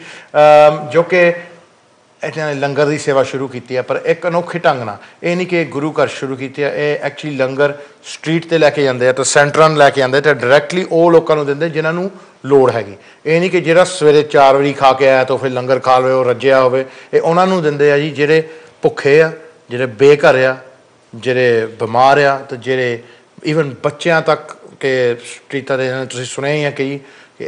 ਜੋ ਕਿ ਇਹਨਾਂ ਨੇ ਲੰਗਰ ਦੀ ਸੇਵਾ ਸ਼ੁਰੂ ਕੀਤੀ ਹੈ ਪਰ ਇੱਕ ਅਨੋਖੇ ਢੰਗ ਨਾਲ. ਇਹ ਨਹੀਂ ਕਿ ਗੁਰੂ ਘਰ ਸ਼ੁਰੂ ਕੀਤੀ ਹੈ, ਇਹ ਐਕਚੁਅਲੀ ਲੰਗਰ ਸਟਰੀਟ 'ਤੇ ਲੈ ਕੇ ਜਾਂਦੇ ਆ ਅਤੇ ਸੈਂਟਰਾਂ ਨੂੰ ਲੈ ਕੇ ਜਾਂਦੇ ਅਤੇ ਡਾਇਰੈਕਟਲੀ ਉਹ ਲੋਕਾਂ ਨੂੰ ਦਿੰਦੇ ਜਿਹਨਾਂ ਨੂੰ ਲੋੜ ਹੈਗੀ. ਇਹ ਨਹੀਂ ਕਿ ਜਿਹੜਾ ਸਵੇਰੇ 4 ਵਜੇ ਖਾ ਕੇ ਆਇਆ ਤਾਂ ਫਿਰ ਲੰਗਰ ਖਾ ਲਵੇ ਉਹ ਰੱਜਿਆ ਹੋਵੇ. ਇਹ ਉਹਨਾਂ ਨੂੰ ਦਿੰਦੇ ਆ ਜੀ ਜਿਹੜੇ ਭੁੱਖੇ ਆ, ਜਿਹੜੇ ਬੇਘਰ ਆ, ਜਿਹੜੇ ਬਿਮਾਰ ਆ ਅਤੇ ਜਿਹੜੇ ਈਵਨ ਬੱਚਿਆਂ ਤੱਕ ਕਿ ਸਟਰੀਟਾਂ ਦੇ ਤੁਸੀਂ ਸੁਣਿਆ ਹੀ ਆ ਕਿ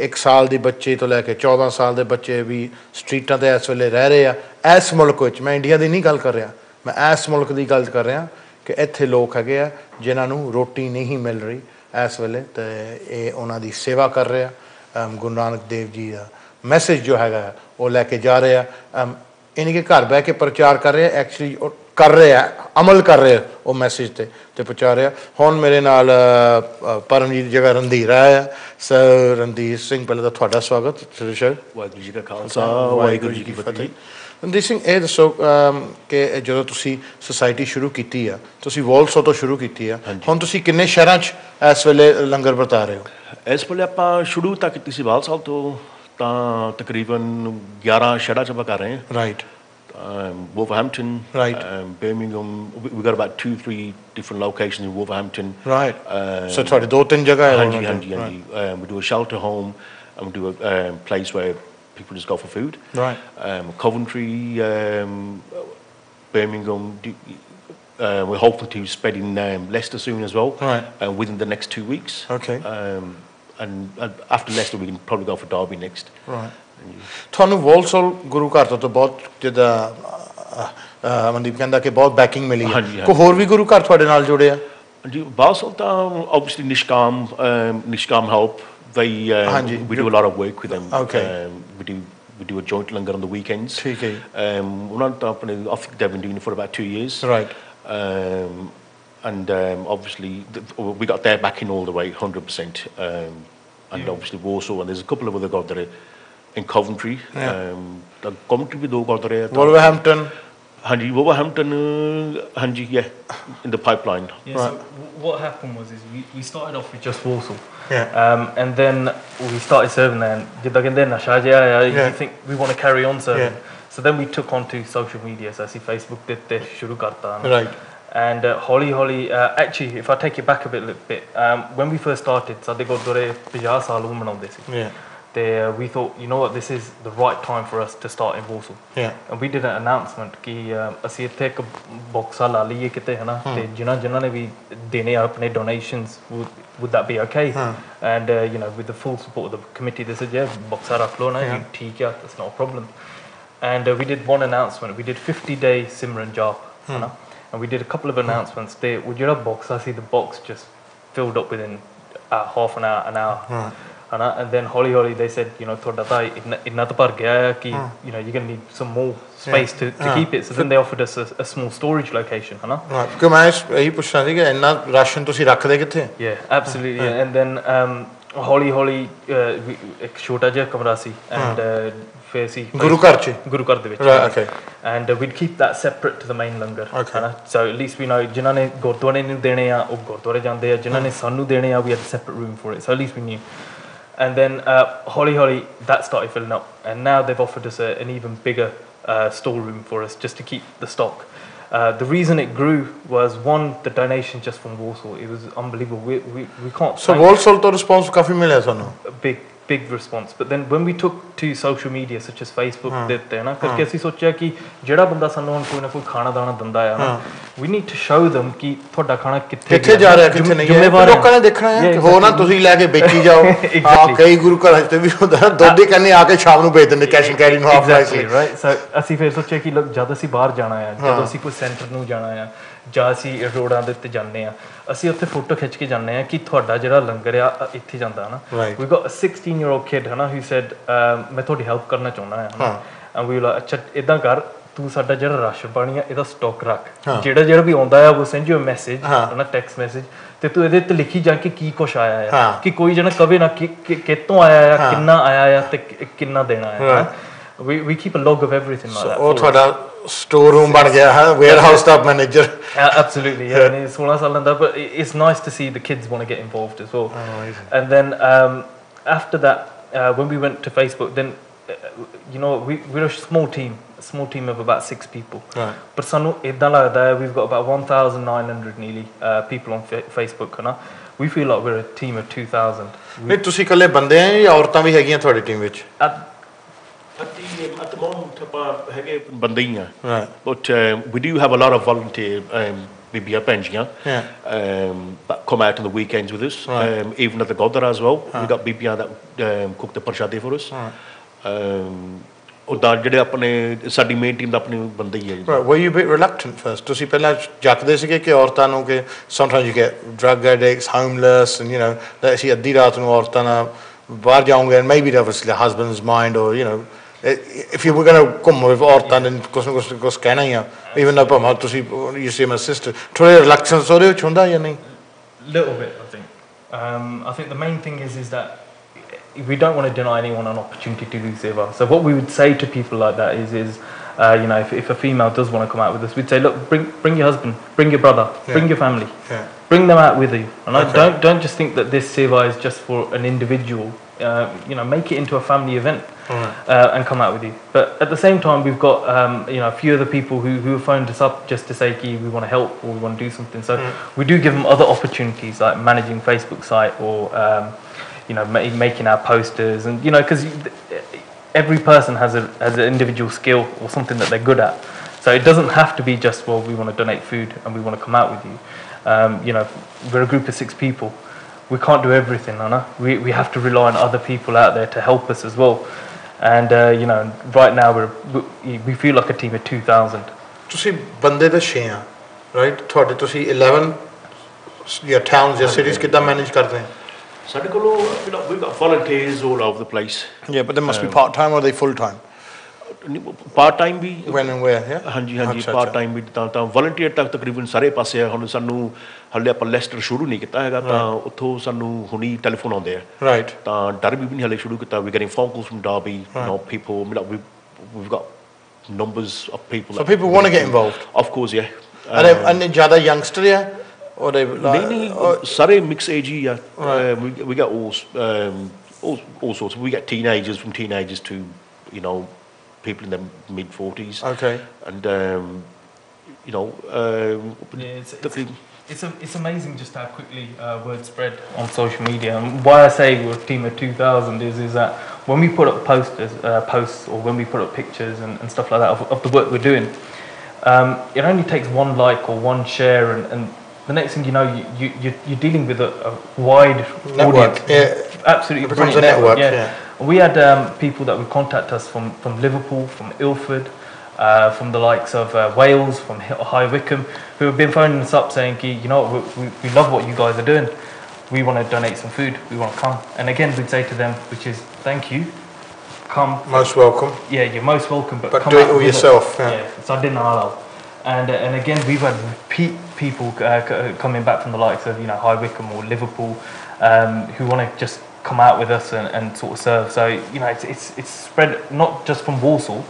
1 ਸਾਲ ਦੀ ਬੱਚੇ ਤੋਂ ਲੈ ਕੇ 14 ਸਾਲ ਦੇ ਬੱਚੇ ਵੀ ਸਟਰੀਟਾਂ 'ਤੇ ਇਸ ਵੇਲੇ ਰਹਿ ਰਹੇ ਆ ਇਸ ਮੁਲਕ ਵਿੱਚ. ਮੈਂ ਇੰਡੀਆ ਦੀ ਨਹੀਂ ਗੱਲ ਕਰ ਰਿਹਾ, ਮੈਂ ਇਸ ਮੁਲਕ ਦੀ ਗੱਲ ਕਰ ਰਿਹਾ ਕਿ ਇੱਥੇ ਲੋਕ ਹੈਗੇ ਆ ਜਿਨ੍ਹਾਂ ਨੂੰ ਰੋਟੀ ਨਹੀਂ ਮਿਲ ਰਹੀ ਇਸ ਵੇਲੇ ਅਤੇ ਇਹ ਉਹਨਾਂ ਦੀ ਸੇਵਾ ਕਰ ਰਹੇ ਆ. ਗੁਰੂ ਨਾਨਕ ਦੇਵ ਜੀ ਦਾ ਮੈਸੇਜ ਜੋ ਹੈਗਾ ਉਹ ਲੈ ਕੇ ਜਾ ਰਹੇ ਆ. ਇਹ ਨਹੀਂ ਕਿ ਘਰ ਬਹਿ ਕੇ ਪ੍ਰਚਾਰ ਕਰ ਰਹੇ ਆ, ਐਕਚੁਅਲੀ ਉਹ ਕਰ ਰਹੇ ਆ, ਅਮਲ ਕਰ ਰਹੇ ਉਹ ਮੈਸੇਜ 'ਤੇ ਪਹੁੰਚਾ ਰਿਹਾ. ਹੁਣ ਮੇਰੇ ਨਾਲ ਪਰਮਜੀਤ ਜਗ੍ਹਾ ਰਣਧੀਰ ਆਇਆ ਆ. ਸਰ ਰਣਧੀਰ ਸਿੰਘ, ਪਹਿਲਾਂ ਤਾਂ ਤੁਹਾਡਾ ਸਵਾਗਤ ਸ਼ੋ. ਵਾਹਿਗੁਰੂ ਜੀ ਕਾ ਖਾਲਸਾ, ਵਾਹਿਗੁਰੂ ਜੀ ਕੀ ਫਤਿਹ. ਰਣਧੀਰ ਸਿੰਘ, ਇਹ ਦੱਸੋ ਕਿ ਜਦੋਂ ਤੁਸੀਂ ਸੁਸਾਇਟੀ ਸ਼ੁਰੂ ਕੀਤੀ ਆ, ਤੁਸੀਂ ਵੋਲਸੋ ਤੋਂ ਸ਼ੁਰੂ ਕੀਤੀ ਆ, ਹੁਣ ਤੁਸੀਂ ਕਿੰਨੇ ਸ਼ਹਿਰਾਂ 'ਚ ਇਸ ਵੇਲੇ ਲੰਗਰ ਵਰਤਾ ਰਹੇ ਹੋ? ਇਸ ਵੇਲੇ ਆਪਾਂ ਸ਼ੁਰੂ ਤਾਂ ਕੀਤੀ ਸੀ ਵਾਲਸਾਲ ਤੋਂ, ਤਾਂ ਤਕਰੀਬਨ 11 ਸ਼ਹਿਰਾਂ 'ਚ ਆਪਾਂ ਕਰ ਰਹੇ ਹਾਂ. Right. Wolverhampton, Birmingham. We've got about 2-3 different locations in Wolverhampton. Right. So sorry, 2-3 jagah hai. Hanji. We do a shelter home and we do a place where people just go for food. Right. Coventry, Birmingham. We're hopeful to spread in Leicester soon as well. Right. Within the next 2 weeks. Okay. And after Leicester, we can probably go for Derby next. Right. ਤੁਹਾਨੂੰ ਵੋਲਸੋਲ ਗੁਰੂ ਘਰ ਤੋਂ ਬਹੁਤ ਜਿੱਦਾਂ ਮਨਦੀਪ ਕਹਿੰਦਾ ਕਿ ਬਹੁਤ banking ਮਿਲੀ ਹੈ, ਕੋਈ ਹੋਰ ਵੀ ਗੁਰੂ ਘਰ ਤੁਹਾਡੇ ਨਾਲ ਜੁੜੇ ਆ? ਜੀ ਵਾਲਸੋਲ ਤਾਂ obviously Nishkam help. We do a lot of work with them. Okay. We do a joint langar on the weekends. ਠੀਕ ਹੈ ਜੀ. ਉਹਨਾਂ ਤਾਂ ਆਪਣੇ they've been doing it for about 2 years. Right. And obviously we got their backing all the way 100%. And obviously Warsaw, and there's a couple of other guys that are in Coventry. Coventry with 2 guardare. Wolverhampton. Hanji, Wolverhampton. Hanji, yeah, in the pipeline. Yeah, right. So what happened was we started off with just Warsaw. Yeah. And then we started serving there, and you think we want to carry on serving. Yeah. So then we took on to social media. So I see Facebook did this, shuru karta. Right. And Holly, actually, if I take it back a little bit, when we first started, ਸਾਡੇ ਗੁਰਦੁਆਰੇ 50 ਸਾਲ ਉਹ ਮਨਾਉਂਦੇ ਸੀ. Yeah. we thought, you know what, this is the right time for us to start in Warsaw. Yeah. And we did an announcement कि ਅਸੀਂ ਇੱਥੇ ਇੱਕ box ਲਾ ਲਈਏ ਕਿਤੇ ਹੈ ਨਾ ਤੇ ਜਿਨ੍ਹਾਂ ਨੇ ਵੀ ਦੇਣੇ ਆ ਆਪਣੇ donations would that be okay? And you know, with the full support of the committee, they said, yeah, box ਰੱਖ ਲਓ ਨਾ, ਠੀਕ ਆ, that's not a problem. And we did one announcement. We did 50-day Simran job, and we did a couple of announcements. They would you know box. I see the box just filled up within half an hour. And then Holly they said, you know, thoda ta inna ta par gaya ki you know you're going to need some more space to keep it. So then they offered us a small storage location, right, because ਮੈਂ ਇਹੀ ਪੁੱਛਣਾ ਸੀ ਕਿ ਇੰਨਾ ration ਤੁਸੀਂ ਰੱਖਦੇ ਕਿੱਥੇ? Yeah, absolutely. Yeah. And then Holly ਇੱਕ ਛੋਟਾ ਜਿਹਾ ਕਮਰਾ ਸੀ and ਫਿਰ ਸੀ ਗੁਰੂ ਘਰ ਦੇ ਵਿੱਚ. Right, okay. And we'd keep that separate to the main langar. Okay. So at least we know ਜਿਨ੍ਹਾਂ ਨੇ ਗੁਰਦੁਆਰੇ ਨੂੰ ਦੇਣੇ ਆ ਉਹ ਗੁਰਦੁਆਰੇ ਜਾਂਦੇ ਆ, ਜਿਨ੍ਹਾਂ ਨੇ ਸਾਨੂੰ ਦੇਣੇ ਆ we had a separate room for it. So at least we knew. And then Holly that started filling up, and now they've offered us an even bigger storeroom for us just to keep the stock. The reason it grew was one, the donation just from Warsaw. It was unbelievable. We can't. So Warsaw to response काफी मिला सानू. Big response. But then when we took to social media such as Facebook ਦਿੱਤੇ ਨਾ ਕਰਕੇ ਅਸੀਂ ਸੋਚਿਆ ਕਿ ਜਿਹੜਾ ਬੰਦਾ ਸਾਨੂੰ ਹੁਣ ਕੋਈ ਨਾ ਕੋਈ ਖਾਣਾ ਦਾਣਾ ਦਿੰਦਾ ਆ ਨਾ we need to show them ਕਿ ਤੁਹਾਡਾ ਖਾਣਾ ਕਿੱਥੇ ਜਾ ਰਿਹਾ ਕਿੱਥੇ ਨਹੀਂ ਹੈ ਲੋਕਾਂ ਨੇ ਦੇਖਣਾ ਹੈ ਕਿ ਹੋ ਨਾ ਤੁਸੀਂ ਲੈ ਕੇ ਵੇਚੀ ਜਾਓ ਆ ਕਈ ਗੁਰੂ ਘਰਾਂ ਤੇ ਵੀ ਹੁੰਦਾ ਦੁੱਧ ਹੀ ਕੰਨੇ ਆ ਕੇ ਸ਼ਾਮ ਨੂੰ ਵੇਚ ਦਿੰਦੇ ਕੈਸ਼ ਐਂਡ ਕੈਰੀ ਨੂੰ ਹਾਫ ਪ੍ਰਾਈਸ ਲਈ ਰਾਈਟ ਸੋ ਅਸੀਂ ਫਿਰ ਸੋਚਿਆ ਕਿ ਲੋਕ ਜਦ ਅਸੀਂ ਬਾਹਰ ਜਾਣਾ ਆ ਜਦ ਅਸੀਂ ਕੋਈ ਸੈਂਟਰ ਨੂੰ ਜਾਣਾ ਆ ਜਾਂ ਅਸੀਂ ਰੋਡਾਂ ਦੇ ਉੱਤੇ ਜਾਂਦੇ ਆ ਅਸੀਂ ਉੱਥੇ ਫੋਟੋ ਖਿੱਚ ਕੇ ਜਾਂਦੇ ਆ ਕਿ ਤੁਹਾਡਾ ਜਿਹੜਾ ਲੰਗਰ ਆ ਇੱਥੇ ਜਾਂਦਾ ਨਾ we got a 16-year-old kid ਹਨਾ who said ਮੈਂ ਤੁਹਾਡੀ ਹੈਲਪ ਕਰਨਾ ਚਾਹੁੰਦਾ ਆ and we were like ਅੱਛਾ ਇਦਾਂ ਕਰ ਤੂੰ ਸਾਡਾ ਜਿਹੜਾ ਰਾਸ਼ਨ ਪਾਣੀ ਆ ਇਹਦਾ ਸਟਾਕ ਰੱਖ ਜਿਹੜਾ ਵੀ ਆਉਂਦਾ ਆ ਉਹ send you a message ਹਨਾ ਟੈਕਸਟ ਮੈਸੇਜ ਤੇ ਤੂੰ ਇਹਦੇ ਤੇ ਲਿਖੀ ਜਾ ਕਿ ਕੀ ਕੁਛ ਆਇਆ ਆ ਕਿ ਕੋਈ ਜਣਾ ਕਵੇ ਨਾ ਕਿ ਕਿੱਥੋਂ ਆਇਆ ਆ ਕਿੰਨਾ ਆਇਆ ਆ ਤੇ ਕਿੰਨਾ ਦੇਣਾ ਆ we keep a log of everything like that. ਉਹ ਤੁਹਾਡਾ storeroom ਬਣ ਗਿਆ ਹੈ warehouse top manager. Absolutely, yeah. And it's 16 ਸਾਲਾਂ ਦਾ, but it's nice to see the kids want to get involved as well. And then after that when we went to Facebook, then you know we're a small team of about 6 people. Right. But ਸਾਨੂੰ ਇਦਾਂ ਲੱਗਦਾ ਹੈ we've got about 1900 nearly people on Facebook ਹਨਾ. We feel like we're a team of 2000. ਨਹੀਂ ਤੁਸੀਂ ਇਕੱਲੇ ਬੰਦੇ ਆ ਜਾਂ ਔਰਤਾਂ ਵੀ ਹੈਗੀਆਂ ਤੁਹਾਡੀ ਟੀਮ ਵਿੱਚ? At the moment, but we do have a lot of volunteer BBR pensions that come out on the weekends with us. Even at the Godara as well, we got BBR that cook the prashadi for us. ਜਿਹੜੇ ਆਪਣੇ ਸਾਡੀ main team ਦਾ ਆਪਣੀ ਬੰਦੇ ਹੀ ਹੈ were you a bit reluctant first? ਤੁਸੀਂ ਪਹਿਲਾਂ ਜੱਕਦੇ ਸੀਗੇ ਕਿ ਔਰਤਾਂ ਨੂੰ ਕਿ sometimes you get drug addicts, homeless, and you know that ਅਸੀਂ ਅੱਧੀ ਰਾਤ ਨੂੰ ਔਰਤਾਂ ਨਾਲ ਬਾਹਰ ਜਾਓਗੇ and maybe that was the husband's mind, or you know if you were going to come with ਔਰਤਾਂ then ਕੁਛ ਕਹਿਣਾ ਹੀ ਆ even though ਭਾਵੇਂ ਤੁਸੀਂ you see my sister ਥੋੜੇ reluctance ਉਹਦੇ ਵਿੱਚ ਹੁੰਦਾ ਜਾਂ ਨਹੀਂ? Little bit, I think. I think the main thing is that we don't want to deny anyone an opportunity to do seva. So what we would say to people like that is you know, if a female does want to come out with us, we'd say, look, bring your husband, bring your brother, bring your family, bring them out with you. And don't just think that this seva is just for an individual. You know, make it into a family event and come out with you. But at the same time, we've got you know, a few other people who have phoned us up just to say, we want to help or we want to do something. So we do give them other opportunities like managing Facebook site or you know, making our posters, and you know, because every person has an individual skill or something that they're good at. So it doesn't have to be just, well, we want to donate food and we want to come out with you. You know, we're a group of 6 people. We can't do everything, Anna. We have to rely on other people out there to help us as well. And you know, right now we feel like a team of 2000. ਤੁਸੀਂ ਬੰਦੇ ਤਾਂ 6 ਆ, right? ਤੁਹਾਡੇ ਤੁਸੀਂ 11 ਜਾਂ towns ਜਾਂ cities ਕਿੱਦਾਂ manage ਕਰਦੇ ਹੋ? We've got volunteers all over the place. Yeah, but they must be part-time or are they full-time? Part-time भी when and where, yeah? ਹਾਂਜੀ part-time ਵੀ ਤਾਂ volunteer ਤੱਕ ਤਕਰੀਬਨ ਸਾਰੇ ਪਾਸੇ ਆ। ਹੁਣ ਸਾਨੂੰ ਹਲੇ ਆਪਾਂ ਲੈਸਟਰ ਸ਼ੁਰੂ ਨਹੀਂ ਕੀਤਾ ਹੈਗਾ ਤਾਂ ਉੱਥੋਂ ਸਾਨੂੰ ਹੁਣੀ ਟੈਲੀਫੋਨ ਆਉਂਦੇ ਆ ਰਾਈਟ ਤਾਂ ਡਰਬੀ ਵੀ ਨਹੀਂ ਹਲੇ ਸ਼ੁਰੂ ਕੀਤਾ। we getting phone calls from Derby, you know, people, we've got numbers of people, so people want to get involved, of course, yeah. and ਜ਼ਿਆਦਾ youngster ਆ or they like ਸਾਰੇ mix age ਹੀ ਆ। we got all sorts. We get teenagers, from teenagers to, you know, people in their mid-40s. Okay. And you know, it's amazing just how quickly word spread on social media. And why I say we're a team of 2,000 is that when we put up posts, or when we put up pictures and stuff like that of the work we're doing, it only takes one like or one share, and the next thing you know, you're dealing with a wide network. audience. Yeah. Absolutely, it becomes a network. Yeah. We had people that would contact us from Liverpool, from Ilford, from the likes of Wales, from High Wycombe, who have been phoning us up saying, you know, we love what you guys are doing. We want to donate some food. We want to come. And again, we'd say to them, which is, thank you. Come. Most welcome. Yeah, you're most welcome. But come do it all yourself. And again, we've had repeat people coming back from the likes of, you know, High Wycombe or Liverpool, who want to just come out with us and sort of serve. So, you know, it's spread not just from Walsall.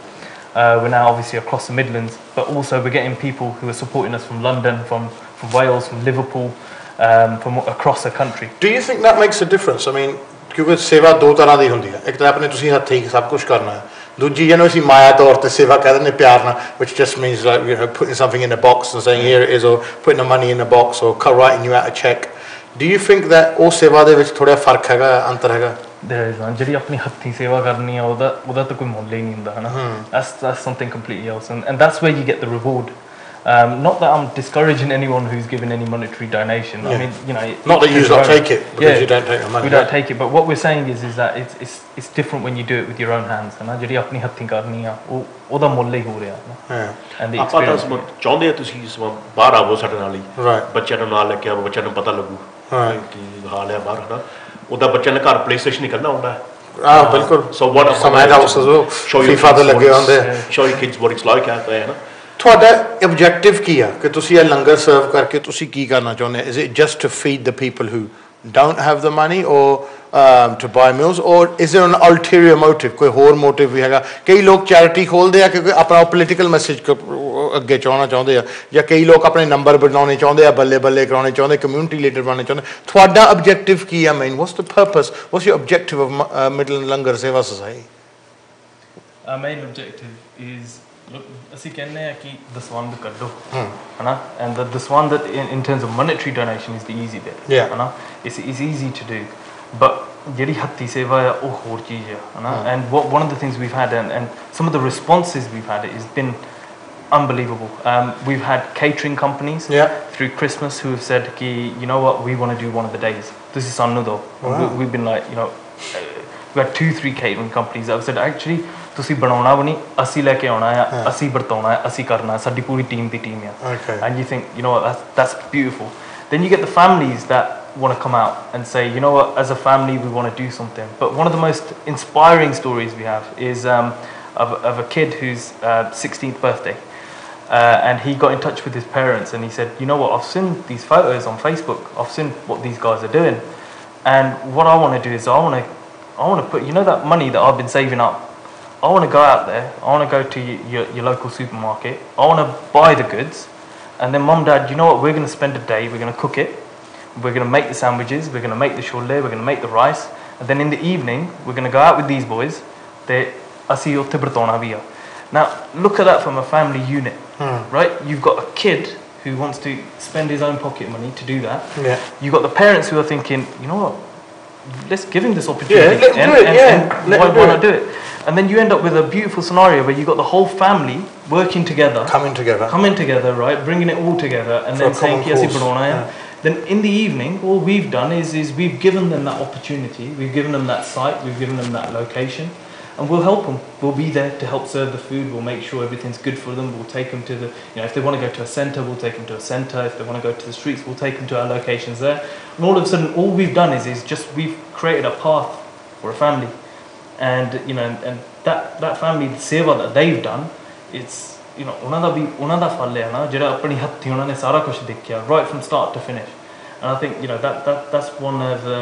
We're now obviously across the Midlands, but also we're getting people who are supporting us from London, from Wales, from Liverpool, from across the country. Do you think that makes a difference? I mean, क्योंकि सेवा दो तरह दी होंदी है, एक तो अपने तुसी हत्थी सब कुछ करना है, दूजी जिन्हों सी माया तौर ते सेवा कह देने प्यार ना, which just means like, you know, putting something in a box and saying here it is, or putting the money in a box, or writing you out a check. Do you think that ਉਹ सेवा ਦੇ ਵਿੱਚ ਥੋੜਾ फर्क हैगा, अंतर हैगा? There is one. ਜਿਹੜੀ ਆਪਣੀ ਹੱਥੀਂ ਸੇਵਾ ਕਰਨੀ ਆ ਉਹਦਾ ਤਾਂ ਕੋਈ ਮੁੱਲ ਹੀ ਨਹੀਂ ਹੁੰਦਾ ਹਨਾ. That's something completely else, and that's where you get the reward. Not that I'm discouraging anyone who's given any monetary donation. I mean, you know, not that you don't take it because you don't take the money. We don't take it, but what we're saying is that it's different when you do it with your own hands. ਹਨਾ ਜਿਹੜੀ ਆਪਣੀ ਹੱਥੀਂ ਕਰਨੀ ਆ ਉਹਦਾ ਮੁੱਲ ਹੀ ਹੋ ਰਿਹਾ ਹੈ. And the experience. ਆਪਾਂ ਤਾਂ ਚਾਹੁੰਦੇ ਆ ਤੁਸੀਂ ਬਾਹਰ ਆਵੋ ਸਾਡੇ ਨਾਲ ਹੀ, ਬੱਚਿਆਂ ਨੂੰ ਨਾਲ ਲੈ ਕੇ ਆਵੋ, ਬੱਚਿਆਂ ਨੂੰ ਪਤਾ ਲੱਗੂ ਕੀ ਹਾਲ ਹੈ ਬਾਹਰ ਹਨਾ. ਉਹਦਾ ਬੱਚਿਆਂ ਨੇ ਘਰ ਪਲੇ ਸਟੇਸ਼ਨ ਹੀ ਕਰਨਾ ਹੁੰਦਾ ਹੈ. ਬਿਲਕੁਲ. So what some adults as well. FIFA ਦੇ ਲੱਗੇ ਹੁੰਦੇ ਆ. Show your kids what it's like out there ਹਨਾ. ਤੁਹਾਡਾ objective ਕੀ ਆ ਕਿ ਤੁਸੀਂ ਇਹ ਲੰਗਰ ਸਰਵ ਕਰਕੇ ਤੁਸੀਂ ਕੀ ਕਰਨਾ ਚਾਹੁੰਦੇ? Is it just to feed the people who don't have the money, or to buy meals, or is there an ulterior motive? ਕੋਈ ਹੋਰ motive ਵੀ ਹੈਗਾ? ਕਈ ਲੋਕ ਚੈਰਿਟੀ ਖੋਲਦੇ ਆ ਕਿਉਂਕਿ ਆਪਣਾ ਪੋਲੀਟੀਕਲ ਮੈਸੇਜ ਅੱਗੇ ਚਾਹਣਾ ਚਾਹੁੰਦੇ ਆ, ਜਾਂ ਕਈ ਲੋਕ ਆਪਣੇ ਨੰਬਰ ਬਣਾਉਣੇ ਚਾਹੁੰਦੇ ਆ, ਬੱਲੇ ਬੱਲੇ ਕਰਾਉਣੇ ਚਾਹੁੰਦੇ, ਕਮਿਊਨਿਟੀ ਲੀਡਰ ਬਣਨਾ ਚਾਹੁੰਦੇ. ਤੁਹਾਡਾ objective ਕੀ ਆ main? What's the purpose? What's your objective of Midlands Langar Seva Society? Our main objective is, look, ਅਸੀਂ ਕਹਿੰਦੇ ਆ ਕਿ ਦਸਵੰਧ ਕੱਢੋ ਹਨਾ, and the duswand that in terms of monetary donation is the easy bit. ਹਨਾ, it's easy to do, but ਜਿਹੜੀ ਹੱਥੀ ਸੇਵਾ ਆ ਉਹ ਹੋਰ ਚੀਜ਼ ਆ ਹਨਾ. And one of the things we've had, and some of the responses we've had, it has been unbelievable. We've had catering companies through Christmas who have said ki, you know what, we want to do one of the days. This is sanu do. We've been like, you know, we had 2-3 catering companies that have said, actually ਤੁਸੀਂ ਬਣਾਉਣਾ ਵੀ ਨਹੀਂ, ਅਸੀਂ ਲੈ ਕੇ ਆਉਣਾ ਆ, ਅਸੀਂ ਵਰਤਾਉਣਾ ਹੈ, ਅਸੀਂ ਕਰਨਾ, ਸਾਡੀ ਪੂਰੀ ਟੀਮ ਦੀ ਟੀਮ ਆ. And you think, you know what, that's beautiful. Then you get the families that want to come out and say, you know what, as a family we want to do something. But one of the most inspiring stories we have is of a kid whose 16th birthday, and he got in touch with his parents and he said, you know what, I've seen these photos on Facebook, I've seen what these guys are doing, and what I want to do is I want to put, you know, that money that I've been saving up, I want to go out there, I want to go to your local supermarket, I want to buy the goods, and then mum, dad, you know what, we're going to spend a day, we're going to cook it, we're going to make the sandwiches, we're going to make the cholle, we're going to make the rice, and then in the evening we're going to go out with these boys. Now look at that from a family unit, right? You've got a kid who wants to spend his own pocket money to do that. You've got the parents who are thinking, you know what, let's give him this opportunity, why not do it? And then you end up with a beautiful scenario where you've got the whole family working together, coming together, right, bringing it all together, and then saying, then in the evening, all we've done is we've given them that opportunity, we've given them that site, we've given them that location, and we'll help them. We'll be there to help serve the food, we'll make sure everything's good for them, we'll take them to the, you know, if they want to go to a centre, we'll take them to a centre, if they want to go to the streets, we'll take them to our locations there. And all of a sudden, all we've done is just we've created a path for a family. And you know, and that family seva that they've done, it's, you know, ਉਹਨਾਂ ਦਾ ਫਲ ਹੈ ਨਾ ਜਿਹੜਾ ਆਪਣੀ ਹੱਥੀਂ ਉਹਨਾਂ ਨੇ ਸਾਰਾ ਕੁਝ ਦੇਖਿਆ right from start to finish. And I think, you know, that's one of the,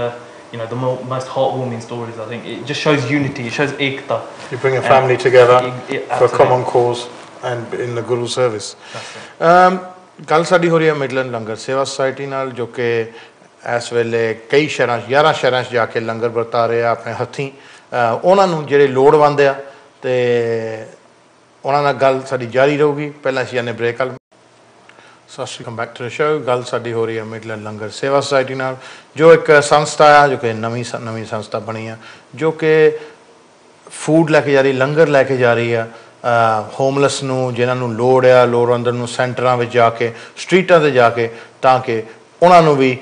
you know, the most heartwarming stories. I think it just shows unity, it shows ekta. You bring a family together for a common cause and in the Guru service. ਗੱਲ ਸਾਡੀ ਹੋ ਰਹੀ ਹੈ Midland ਲੰਗਰ ਸੇਵਾ society ਨਾਲ, ਜੋ ਕਿ ਇਸ ਵੇਲੇ ਕਈ ਸ਼ਹਿਰਾਂ 11 ਸ਼ਹਿਰਾਂ 'ਚ ਜਾ ਕੇ ਲੰਗਰ ਵਰਤਾ ਰਹੇ ਆ ਆਪਣੇ ਹੱਥੀਂ ਉਹਨਾਂ ਨੂੰ ਜਿਹੜੇ ਲੋੜਵੰਦ ਆ, ਤੇ ਉਹਨਾਂ ਨਾਲ ਗੱਲ ਸਾਡੀ ਜਾਰੀ ਰਹੂਗੀ. ਪਹਿਲਾਂ ਅਸੀਂ ਇਹਨੇ break Welcome back to the show. ਗੱਲ ਸਾਡੀ ਹੋ ਰਹੀ ਹੈ ਮਿਡਲੈਂਡ ਲੰਗਰ ਸੇਵਾ ਸੁਸਾਇਟੀ ਨਾਲ, ਜੋ ਇੱਕ ਸੰਸਥਾ ਆ, ਜੋ ਕਿ ਨਵੀਂ ਸੰਸਥਾ ਬਣੀ ਆ, ਜੋ ਕਿ ਫੂਡ ਲੈ ਕੇ ਜਾ ਰਹੀ, ਲੰਗਰ ਲੈ ਕੇ ਜਾ ਰਹੀ ਆ ਹੋਮਲੈਸ ਨੂੰ, ਜਿਨ੍ਹਾਂ ਨੂੰ ਲੋੜ ਅੰਦਰ ਨੂੰ ਸੈਂਟਰਾਂ ਵਿੱਚ ਜਾ ਕੇ, ਸਟਰੀਟਾਂ 'ਤੇ ਜਾ ਕੇ, ਤਾਂ ਕਿ ਉਹਨਾਂ ਨੂੰ ਵੀ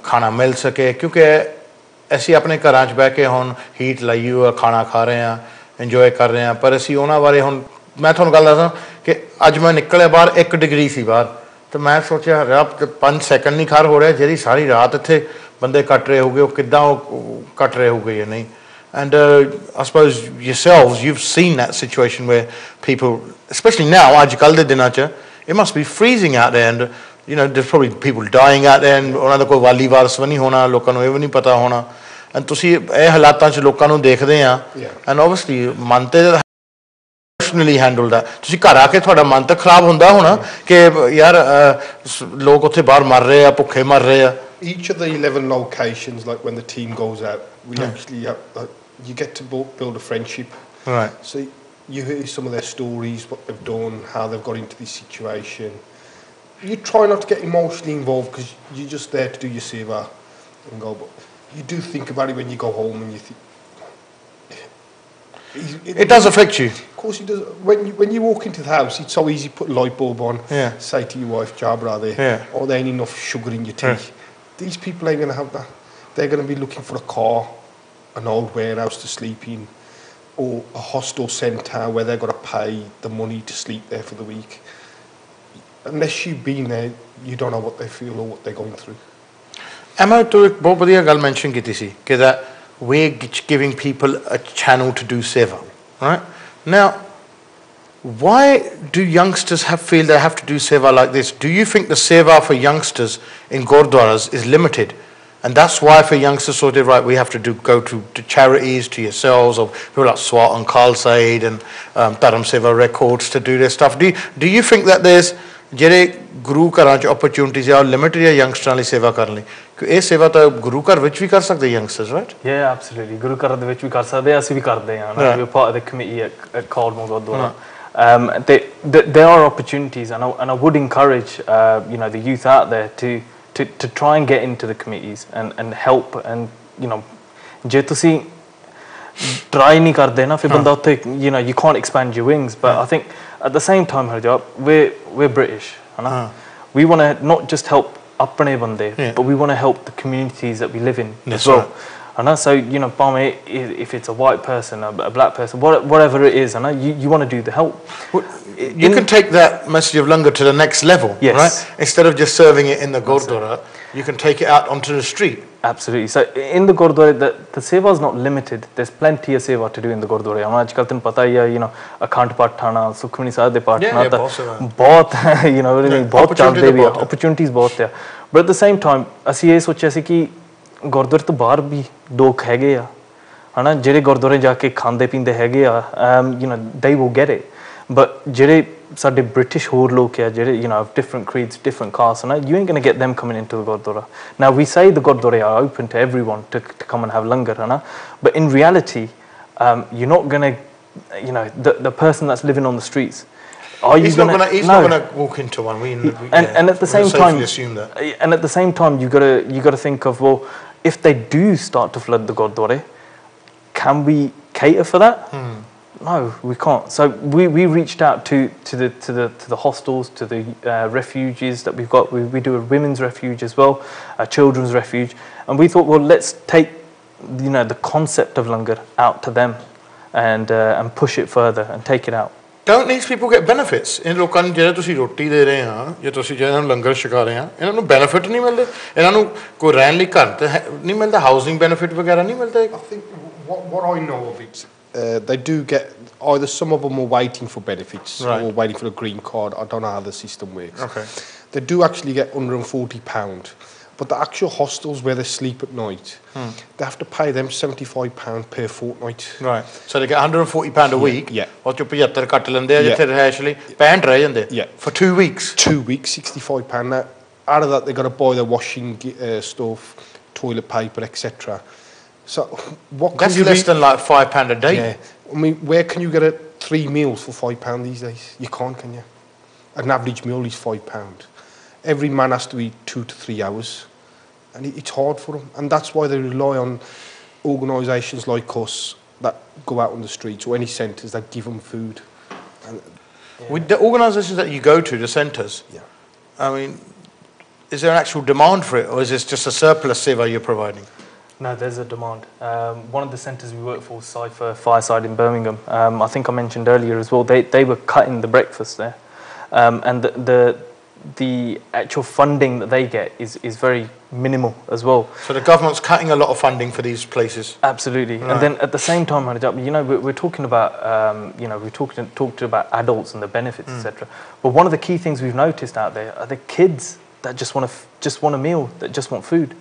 ਖਾਣਾ ਮਿਲ ਸਕੇ। ਕਿਉਂਕਿ ਅਸੀਂ ਆਪਣੇ ਘਰਾਂ 'ਚ ਬਹਿ ਕੇ ਹੁਣ ਹੀਟ ਲਾਈ ਹੋਈ ਆ, ਖਾਣਾ ਖਾ ਰਹੇ ਹਾਂ, ਇੰਜੋਏ ਕਰ ਰਹੇ ਹਾਂ, ਪਰ ਅਸੀਂ ਉਹਨਾਂ ਬਾਰੇ ਹੁਣ ਮੈਂ ਤੁਹਾਨੂੰ ਗੱਲ ਦੱਸਾਂ ਕਿ ਅੱਜ ਮੈਂ ਨਿਕਲਿਆ ਬਾਹਰ 1 ਡਿਗਰੀ ਸੀ ਬਾਹਰ, ਤੇ ਮੈਂ ਸੋਚਿਆ ਰੱਬ 5 ਸੈਕਿੰਡ ਨਹੀਂ ਖੜ ਹੋ ਰਿਹਾ, ਜਿਹੜੀ ਸਾਰੀ ਰਾਤ ਇੱਥੇ ਬੰਦੇ ਕੱਟ ਰਹੇ ਹੋਗੇ, ਉਹ ਕਿੱਦਾਂ ਉਹ ਕੱਟ ਰਹੇ ਹੋਗੇ ਜਾਂ ਨਹੀਂ। And I suppose yourselves, you've seen that situation where people, especially now, ਅੱਜ-ਕੱਲ੍ਹ ਦੇ ਦਿਨਾਂ 'ਚ, it must be freezing out there, and you know there's probably people dying out there, and ਉਹਨਾਂ ਦਾ ਕੋਈ ਵਾਲੀ ਵਾਰਸ ਵੀ ਨਹੀਂ ਹੋਣਾ, ਲੋਕਾਂ ਨੂੰ ਇਹ ਵੀ ਨਹੀਂ ਪਤਾ ਹੋਣਾ, and ਤੁਸੀਂ ਇਹ ਹਾਲਾਤਾਂ 'ਚ ਲੋਕਾਂ ਨੂੰ ਦੇਖਦੇ ਆ, and obviously ਮਨ ਤੇ emotionally handle that, ਤੁਸੀਂ ਘਰ ਆ ਕੇ ਤੁਹਾਡਾ ਮਨ ਤਾਂ ਖਰਾਬ ਹੁੰਦਾ ਹੋਣਾ ਕਿ ਯਾਰ ਲੋਕ ਉੱਥੇ ਬਾਹਰ ਮਰ ਰਹੇ ਆ, ਭੁੱਖੇ ਮਰ ਰਹੇ ਆ। Each of the 11 locations, like when the team goes out, we actually have, you get to build a friendship. Right. So you hear some of their stories, what they've done, how they've got into this situation. You try not to get emotionally involved because you're just there to do your seva and go, but you do think about it when you go home and you think, it does affect you. Of course it does. When you walk into the house, it's so easy to put a light bulb on, say to your wife, Jabra, oh, there ain't enough sugar in your tea. These people ain't going to have that. They're going to be looking for a car, an old warehouse to sleep in, or a hostel centre where they've got to pay the money to sleep there for the week. Unless you've been there, you don't know what they feel or what they're going through. Emma, to ek bahut badhiya gal mention ਕੀਤੀ ਸੀ ਕਿ that we're giving people a channel to do seva, right? Now, why do youngsters feel they have to do seva like this? Do you think the seva for youngsters in gurdwaras is limited? And that's why for youngsters sort of, right, we have to go to charities, to yourselves, or people like Swat and Khalsaid and Dharam Seva Records to do this stuff. Do you think that there's ਜਿਹੜੇ ਗੁਰੂ ਘਰਾਂ 'ਚ opportunities ਆ, ਉਹ limited ਆ youngsters ਲਈ ਸੇਵਾ ਕਰਨ ਲਈ? ਕਿ ਇਹ ਸੇਵਾ ਤਾਂ ਗੁਰੂ ਘਰ ਵਿੱਚ ਵੀ ਕਰ ਸਕਦੇ youngsters, right? Yeah, absolutely. ਗੁਰੂ ਘਰ ਦੇ ਵਿੱਚ ਵੀ ਕਰ ਸਕਦੇ, ਅਸੀਂ ਵੀ ਕਰਦੇ ਹਾਂ। We're part of the committee at Caldmore Gurdwara. There are opportunities, and I would encourage you know the youth out there to try and get into the committees and help, and you know ਜੇ ਤੁਸੀਂ try ਨਹੀਂ ਕਰਦੇ ਨਾ, ਫਿਰ ਬੰਦਾ ਉੱਥੇ you know you can't expand your wings, but I think at the same time, Harjap, we're British, we want to not just help apne bande, but we want to help the communities that we live in as well. So you know, if it's a white person, a black person, whatever it is, you want to do the help. You can take that message of Langar to the next level, right? Instead of just serving it in the Gurdwara, you can take it out onto the street. Absolutely. So in the Gurdwara, the seva is not limited. There's plenty of seva to do in the Gurdwara. Ajkal tenu pata hi hai, you know, akhand path thana, sukhmani sahib de path thana, bahut you know, bahut chalde bhi, opportunities bahut hai. But at the same time, ਅਸੀਂ ਇਹ ਸੋਚਿਆ ਸੀ ਕਿ ਗੁਰਦੁਆਰੇ ਤੋਂ ਬਾਹਰ ਵੀ ਲੋਕ ਹੈਗੇ ਆ, ਹਨਾ, ਜਿਹੜੇ ਗੁਰਦੁਆਰੇ ਜਾ ਕੇ ਖਾਂਦੇ ਪੀਂਦੇ ਹੈਗੇ ਆ, you know, they will get it. But ਜਿਹੜੇ ਸਾਡੇ British ਹੋਰ ਲੋਕ ਆ, ਜਿਹੜੇ you know have different creeds, different castes, you ain't going to get them coming into the Gurdwara. Now we say the Gurdwara are open to everyone to come and have langar, but in reality, you're not going to, you know, the person that's living on the streets, are you going to? He's not going to walk into one. And at the same time, assume that. And at the same time, you got to think of, well, if they do start to flood the Gurdwara, can we cater for that? No, we can't. So we reached out to the hostels, to the refuges that we've got. We do a women's refuge as well, a children's refuge, and we thought, well, let's take, you know, the concept of langar out to them, and push it further and take it out. Don't these people get benefits? In ਲੋਕਾਂ ਨੂੰ ਜਿਹੜਾ ਤੁਸੀਂ ਰੋਟੀ ਦੇ ਰਹੇ ਆ, ਜਾਂ ਤੁਸੀਂ ਜਿਹਨਾਂ ਨੂੰ ਲੰਗਰ ਛਕਾ ਰਹੇ ਆ, ਇਹਨਾਂ ਨੂੰ benefit ਨਹੀਂ ਮਿਲਦੇ? ਇਹਨਾਂ ਨੂੰ ਕੋਈ ਰਹਿਣ ਲਈ ਘਰ ਤੇ ਨਹੀਂ ਮਿਲਦਾ, housing benefit ਵਗੈਰਾ ਨਹੀਂ ਮਿਲਦਾ? I think what I know of it, they do get, either some of them are waiting for benefits, or waiting for a green card. I don't know how the system works. Okay. They do actually get £140, but the actual hostels where they sleep at night, they have to pay them £75 per fortnight. Right. So they get £140 a week. Yeah. Or 75 ਕੱਟ ਲੈਂਦੇ ਆ ਜਿੱਥੇ ਰਹਿਸ਼ ਲਈ 65 ਰਹਿ ਜਾਂਦੇ. Yeah. For 2 weeks. 2 weeks, £65. Now, out of that, they've got to buy their washing stuff, toilet paper, etc. So what? That's less than like £5 a day. Yeah. I mean, where can you get 3 meals for £5 these days? You can't, can you? An average meal is £5. every man has to eat 2 to 3 hours, and it's hard for them, and that's why they rely on organisations like us that go out on the streets or any centres that give them food. And, with the organisations that you go to, the centres, I mean, is there an actual demand for it, or is this just a surplus seva you're providing? No, there's a demand. One of the centres we work for, Cypher Fireside in Birmingham, I think I mentioned earlier as well, they were cutting the breakfast there. And the actual funding that they get is very minimal as well. So the government's cutting a lot of funding for these places? Absolutely. Right. And then at the same time, Harjap, you know, we're talking about, you know, we talked about adults and the benefits, etc. But one of the key things we've noticed out there are the kids that just want a meal, that just want food.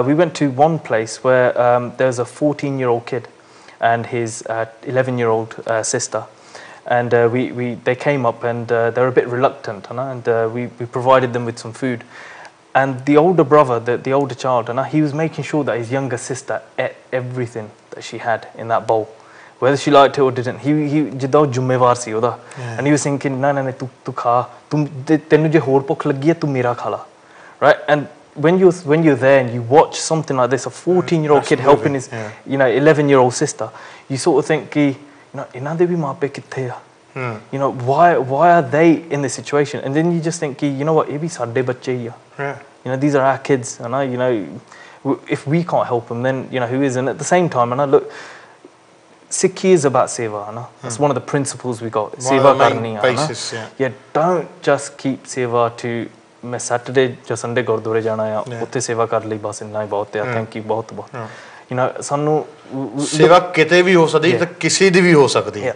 We went to one place where there's a 14-year-old kid and his 11-year-old sister. And they came up and they were a bit reluctant, and we provided them with some food. And the older brother, the older child, he was making sure that his younger sister ate everything that she had in that bowl, whether she liked it or didn't. He and he was thinking, no, tu kha, tenu je hor bhukh lagi hai, tu mera kha la, right? And when you're there and you watch something like this, a 14-year-old kid helping his 11-year-old sister, you sort of think, you know, you know, why are they in this situation? And then you just think, you know what, ye bhi sadde bacche hi hai. You know, these are our kids, and you know, if we can't help them, then you know who is? And at the same time, look, Sikhi is about seva, that's one of the principles we got. Seva karni, basis, yeah, don't just keep seva to मैं Saturday ਜਾਂ Sunday ਗੁਰਦੁਆਰੇ ਜਾਣਾ ਆ ਉੱਥੇ ਸੇਵਾ ਕਰ ਲਈ ਬਸ ਇੰਨਾ ਹੀ ਬਹੁਤ ਆ ਥੈਂਕ ਯੂ ਬਹੁਤ you know ਸਾਨੂੰ ਸੇਵਾ ਕਿਤੇ ਵੀ ਹੋ ਸਕਦੀ ਤੇ ਕਿਸੇ ਦੀ ਵੀ ਹੋ ਸਕਦੀ ਹੈ.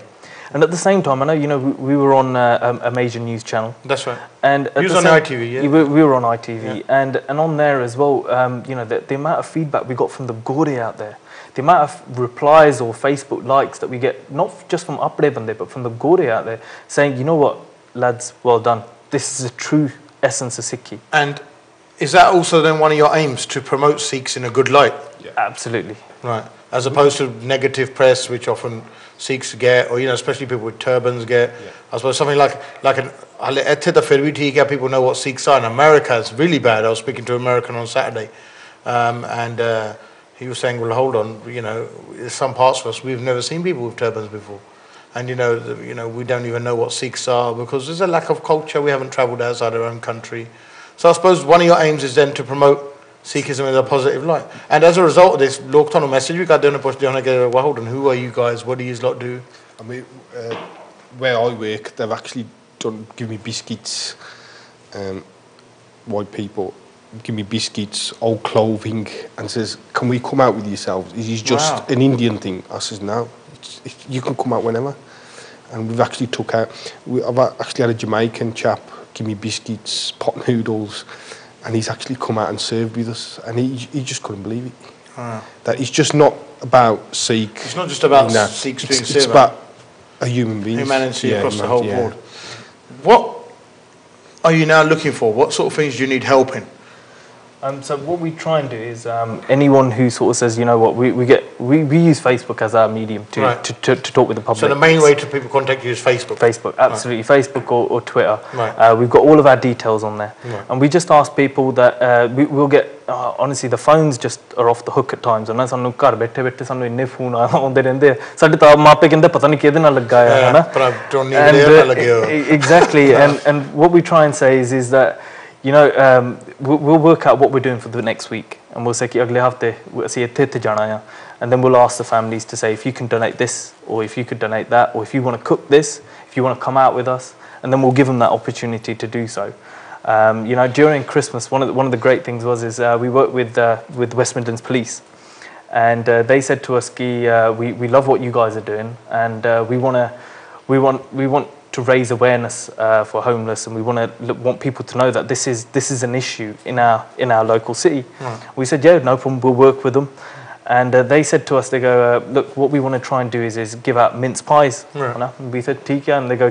And at the same time, I know, you know, we were on a major news channel. That's right. And you was on ITV, yeah? We were on ITV, and on there as well, you know, the amount of feedback we got from the Gori out there, the amount of replies or Facebook likes that we get, not just from Apde Bande, but from the Gori out there, saying, you know what, lads, well done. This is a true essence of Sikhi. And is that also then one of your aims, to promote Sikhs in a good light? Yeah. Absolutely. Right. As opposed to negative press, which often Sikhs get, or you know, especially people with turbans get. I suppose something like an people know what Sikhs are. In America, it's really bad. I was speaking to an American on Saturday, and he was saying, well, hold on, you know, there's some parts of us we've never seen people with turbans before. And you know, we don't even know what Sikhs are because there's a lack of culture. We haven't travelled outside our own country. So I suppose one of your aims is then to promote Sikhism in a positive light. And as a result of this, look on a message we got down a well, hold on, who are you guys? What do you lot do? I mean, where I work, they've actually give me biscuits. White people give me biscuits, old clothing, and says, "Can we come out with yourselves? It is just an Indian thing." I says, "No, you can come out whenever." And we've actually I've actually had a Jamaican chap give me biscuits, pot noodles, and he's actually come out and served with us, and he just couldn't believe it. That it's just not about Sikh. It's not just about Sikhs doing seva. It's about a human being. Humanity across the whole board. What are you now looking for? What sort of things do you need help in? So what we try and do is anyone who sort of says, you know what, we use Facebook as our medium to talk with the public. So the main way to people contact you is Facebook? Facebook, absolutely. Facebook or Twitter. Right. We've got all of our details on there. Right. And we just ask people that we'll get, honestly, the phones just are off the hook at times. And ਸਾਨੂੰ ਘਰ ਬੈਠੇ ਬੈਠੇ ਸਾਨੂੰ ਇੰਨੇ phone ਆਉਂਦੇ ਰਹਿੰਦੇ ਸਾਡੇ ਤਾਂ ਮਾਪੇ ਕਹਿੰਦੇ ਪਤਾ ਨਹੀਂ ਕਿਹਦੇ ਨਾਲ ਲੱਗਾ ਆ ਹੈ ਨਾ exactly. And what we try and say is that, you know, we'll work out what we're doing for the next week, and we'll say कि अगले हफ्ते ਅਸੀਂ ਇੱਥੇ ਜਾਣਾ ਆ, and then we'll ask the families to say if you can donate this, or if you could donate that, or if you want to cook this, if you want to come out with us, and then we'll give them that opportunity to do so. You know, during Christmas, one of the great things is we work with West Midlands Police, and they said to us कि we love what you guys are doing, and we want to raise awareness for homeless, and we want people to know that this is an issue in our local city. We said, yeah, no problem, we'll work with them. And they said to us, they go, look, what we want to try and do is give out mince pies. And we said, Tika, and they go,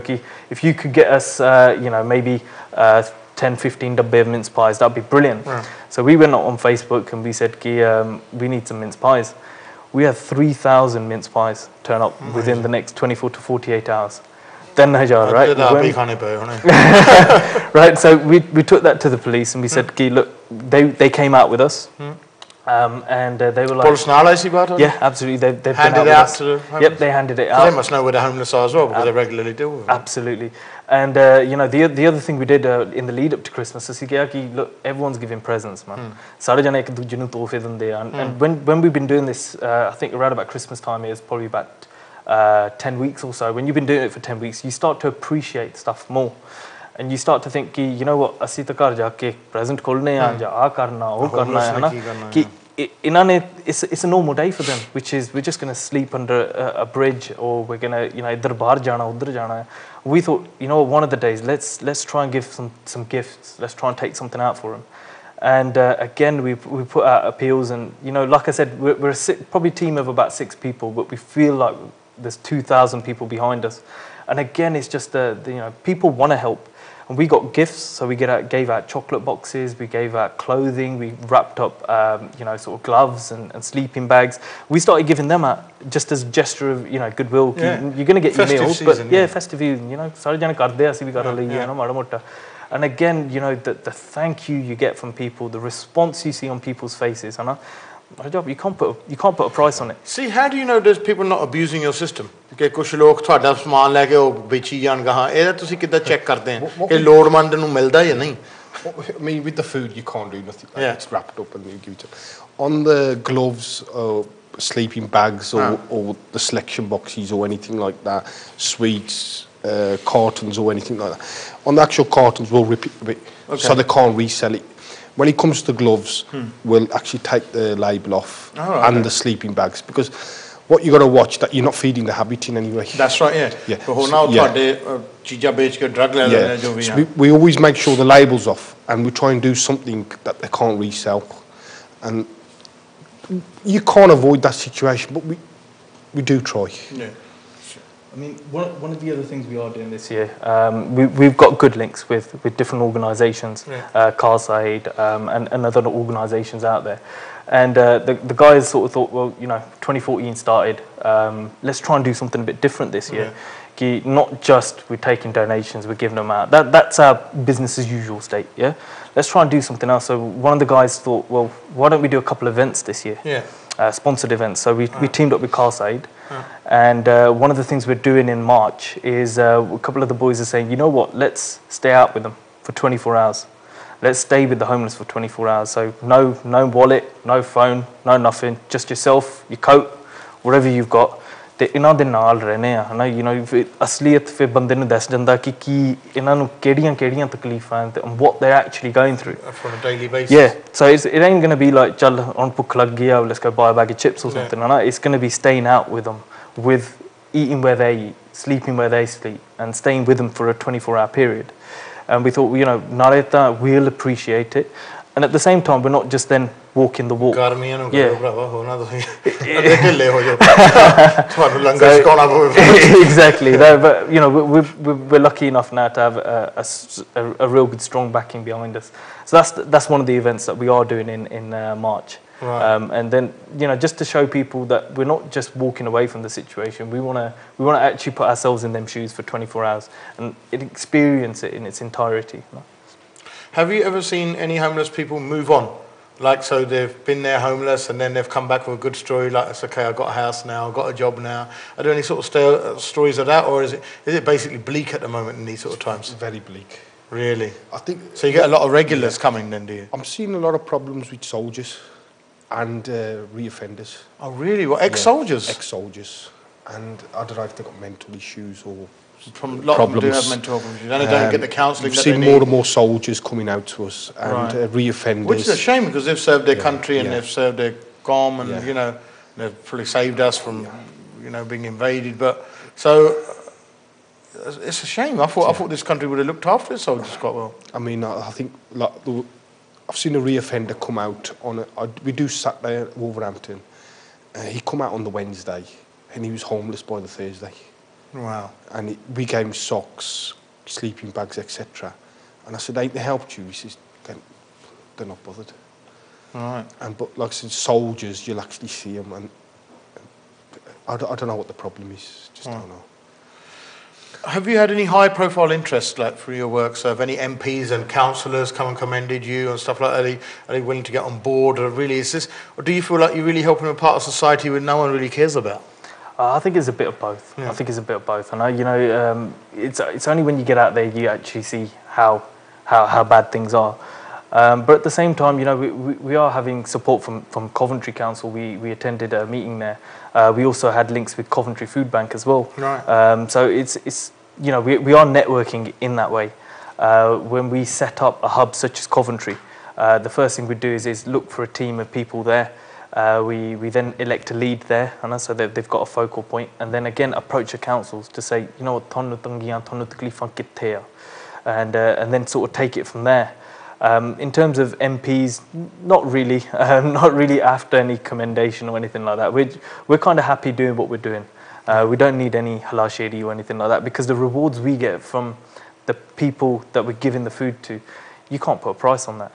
if you could get us, you know, maybe 10-15 dabbe of mince pies, that'd be brilliant. So we went on Facebook and we said, we need some mince pies. We had 3,000 mince pies turn up within the next 24 to 48 hours. 10,000, right? Right, so we took that to the police and we said, look, they came out with us. And they were like... Police now, yeah, absolutely. They've handed it out to the homeless? Yep, they handed it out. They must know where the homeless are as well, because they regularly deal with them. Absolutely. And, you know, the other thing we did in the lead up to Christmas is, look, everyone's giving presents, man. And when we've been doing this, I think around about Christmas time, is probably about 10 weeks or so. When you've been doing it for 10 weeks, you start to appreciate stuff more. And you start to think, you know what, ਅਸੀਂ ਤਾਂ ਘਰ ਜਾ ਕੇ present ਖੋਲ੍ਹਣੇ ਆ ਜਾਂ ਆ ਕਰਨਾ ਉਹ ਕਰਨਾ ਹੈ ਨਾ ਕਿ ਇਹਨਾਂ ਨੇ it's a normal day for them, which is we're just going to sleep under a bridge, or we're going to, you know, ਇੱਧਰ ਬਾਹਰ ਜਾਣਾ ਉੱਧਰ ਜਾਣਾ. We thought, you know, one of the days let's try and give some gifts. Let's try and take something out for them. And again, we put out appeals, and you know, like I said, we're probably a team of about 6 people, but we feel like there's 2,000 people behind us. And again, it's just you know, people want to help. And we got gifts, so we gave out chocolate boxes, we gave out clothing, we wrapped up, you know, sort of gloves and sleeping bags. We started giving them out just as a gesture of, you know, goodwill. Yeah. You're going to get festive your meals, season, but festive season, you know, ਸਾਰੇ ਜਣੇ ਕਰਦੇ ਆ ਅਸੀਂ ਵੀ ਕਰ ਲਈਏ ਨਾ ਮਾੜਾ ਮੋਟਾ. And again, you know, the thank you get from people, the response you see on people's faces, Harjap, you can't put a price on it. See, how do you know there's people not abusing your system? ਕਿ ਕੁਝ ਲੋਕ ਤੁਹਾਡਾ ਸਮਾਨ ਲੈ ਕੇ ਉਹ ਵੇਚੀ ਜਾਣ ਗਾਹਾਂ, ਇਹਦਾ ਤੁਸੀਂ ਕਿੱਦਾਂ ਚੈੱਕ ਕਰਦੇ ਆ ਕਿ ਲੋੜਵੰਦ ਨੂੰ ਮਿਲਦਾ ਜਾਂ ਨਹੀਂ? I mean, with the food, you can't do nothing. It's wrapped up and you give it to. On the gloves, sleeping bags, or the selection boxes, or anything like that, sweets, cartons, or anything like that. On the actual cartons, we'll rip it, so they can't resell it. When it comes to gloves, we'll actually take the label off and the sleeping bags, because what you got to watch that you're not feeding the habit in any way. That's right, yeah. But now so we always make sure the label's off, and we try and do something that they can't resell. And you can't avoid that situation, but we do try. Yeah. I mean, one of the other things we are doing this year, we've got good links with different organisations, Carsaid and other organisations out there. And the guys sort of thought, well, you know, 2014 started, let's try and do something a bit different this year. Not just we're taking donations, we're giving them out. That's our business as usual state, yeah? Let's try and do something else. So one of the guys thought, well, why don't we do a couple of events this year? Sponsored events. So we teamed up with Carsaid. And one of the things we're doing in March is a couple of the boys are saying, you know what, let's stay out with them for 24 hours. Let's stay with the homeless for 24 hours. So no wallet, no phone, no nothing, just yourself, your coat, whatever you've got. ਤੇ ਇਹਨਾਂ ਦੇ ਨਾਲ ਰਹਿੰਦੇ ਆ ਹਨਾ, you know, ਅਸਲੀਅਤ ਫਿਰ ਬੰਦੇ ਨੂੰ ਦੱਸ ਜਾਂਦਾ ਕਿ ਕੀ ਇਹਨਾਂ ਨੂੰ ਕਿਹੜੀਆਂ ਤਕਲੀਫਾਂ ਤੇ what they're actually going through on a daily basis. Yeah, so it ain't going to be like ਚੱਲ ਹੁਣ ਭੁੱਖ ਲੱਗ ਗਈ ਆ, let's go buy a bag of chips or something. ਹਨਾ, it's going to be staying out with them, with eating where they eat, sleeping where they sleep, and staying with them for a 24-hour period. And we thought, you know, nareta, we'll appreciate it. And at the same time, we're not just then walking the walk. Exactly. No, but you know, we're lucky enough now to have a real good, strong backing behind us. So that's one of the events that we are doing in March. Right. And then, you know, just to show people that we're not just walking away from the situation. We want to actually put ourselves in them shoes for 24 hours and experience it in its entirety. Have you ever seen any homeless people move on? Like, so they've been there homeless and then they've come back with a good story, like, it's okay, I've got a house now, I've got a job now. Are there any sort of stories of that, or is it basically bleak at the moment in these sort of times? Very bleak. Really? I think... So you get a lot of regulars coming then, do you? I'm seeing a lot of problems with soldiers and re-offenders. Oh, really? What, ex-soldiers? Yeah, ex-soldiers. And I don't know if they've got mental issues or... A lot of them do have mental health issues, and they don't get the counselling that they need. We've seen more and more soldiers coming out to us, and re-offenders. Which is a shame, because they've served their country and they've served their GOM, and you know, they've probably saved us from, you know, being invaded. But so it's a shame. I thought this country would have looked after its soldiers quite well. I mean, I think like I've seen a re-offender come out on we do Saturday at Wolverhampton. He come out on the Wednesday, and he was homeless by the Thursday. Wow. And we gave him socks, sleeping bags, etc. And I said, ain't they helped you? He says, they're not bothered. Right. But like I said, soldiers, you'll actually see them, and I don't know what the problem is. Just don't know. Have you had any high-profile interest, like, for your work? So, have any MPs and councillors come and commended you and stuff like that? Are they willing to get on board, or really is this, or do you feel like you're really helping a part of society that no one really cares about? I think it's a bit of both. I think it's a bit of both. And it's only when you get out there you actually see how bad things are. But at the same time, we are having support from Coventry Council. We attended a meeting there. We also had links with Coventry Food Bank as well. Right. So it's we are networking in that way. When we set up a hub such as Coventry, the first thing we do is look for a team of people there. We then elect a lead there, and so they've got a focal point, and then again approach the councils to say, and then sort of take it from there. In terms of MPs, not really after any commendation or anything like that. We're kind of happy doing what we're doing. We don't need any halal shady or anything like that, because the rewards we get from the people that we're giving the food to, you can't put a price on that.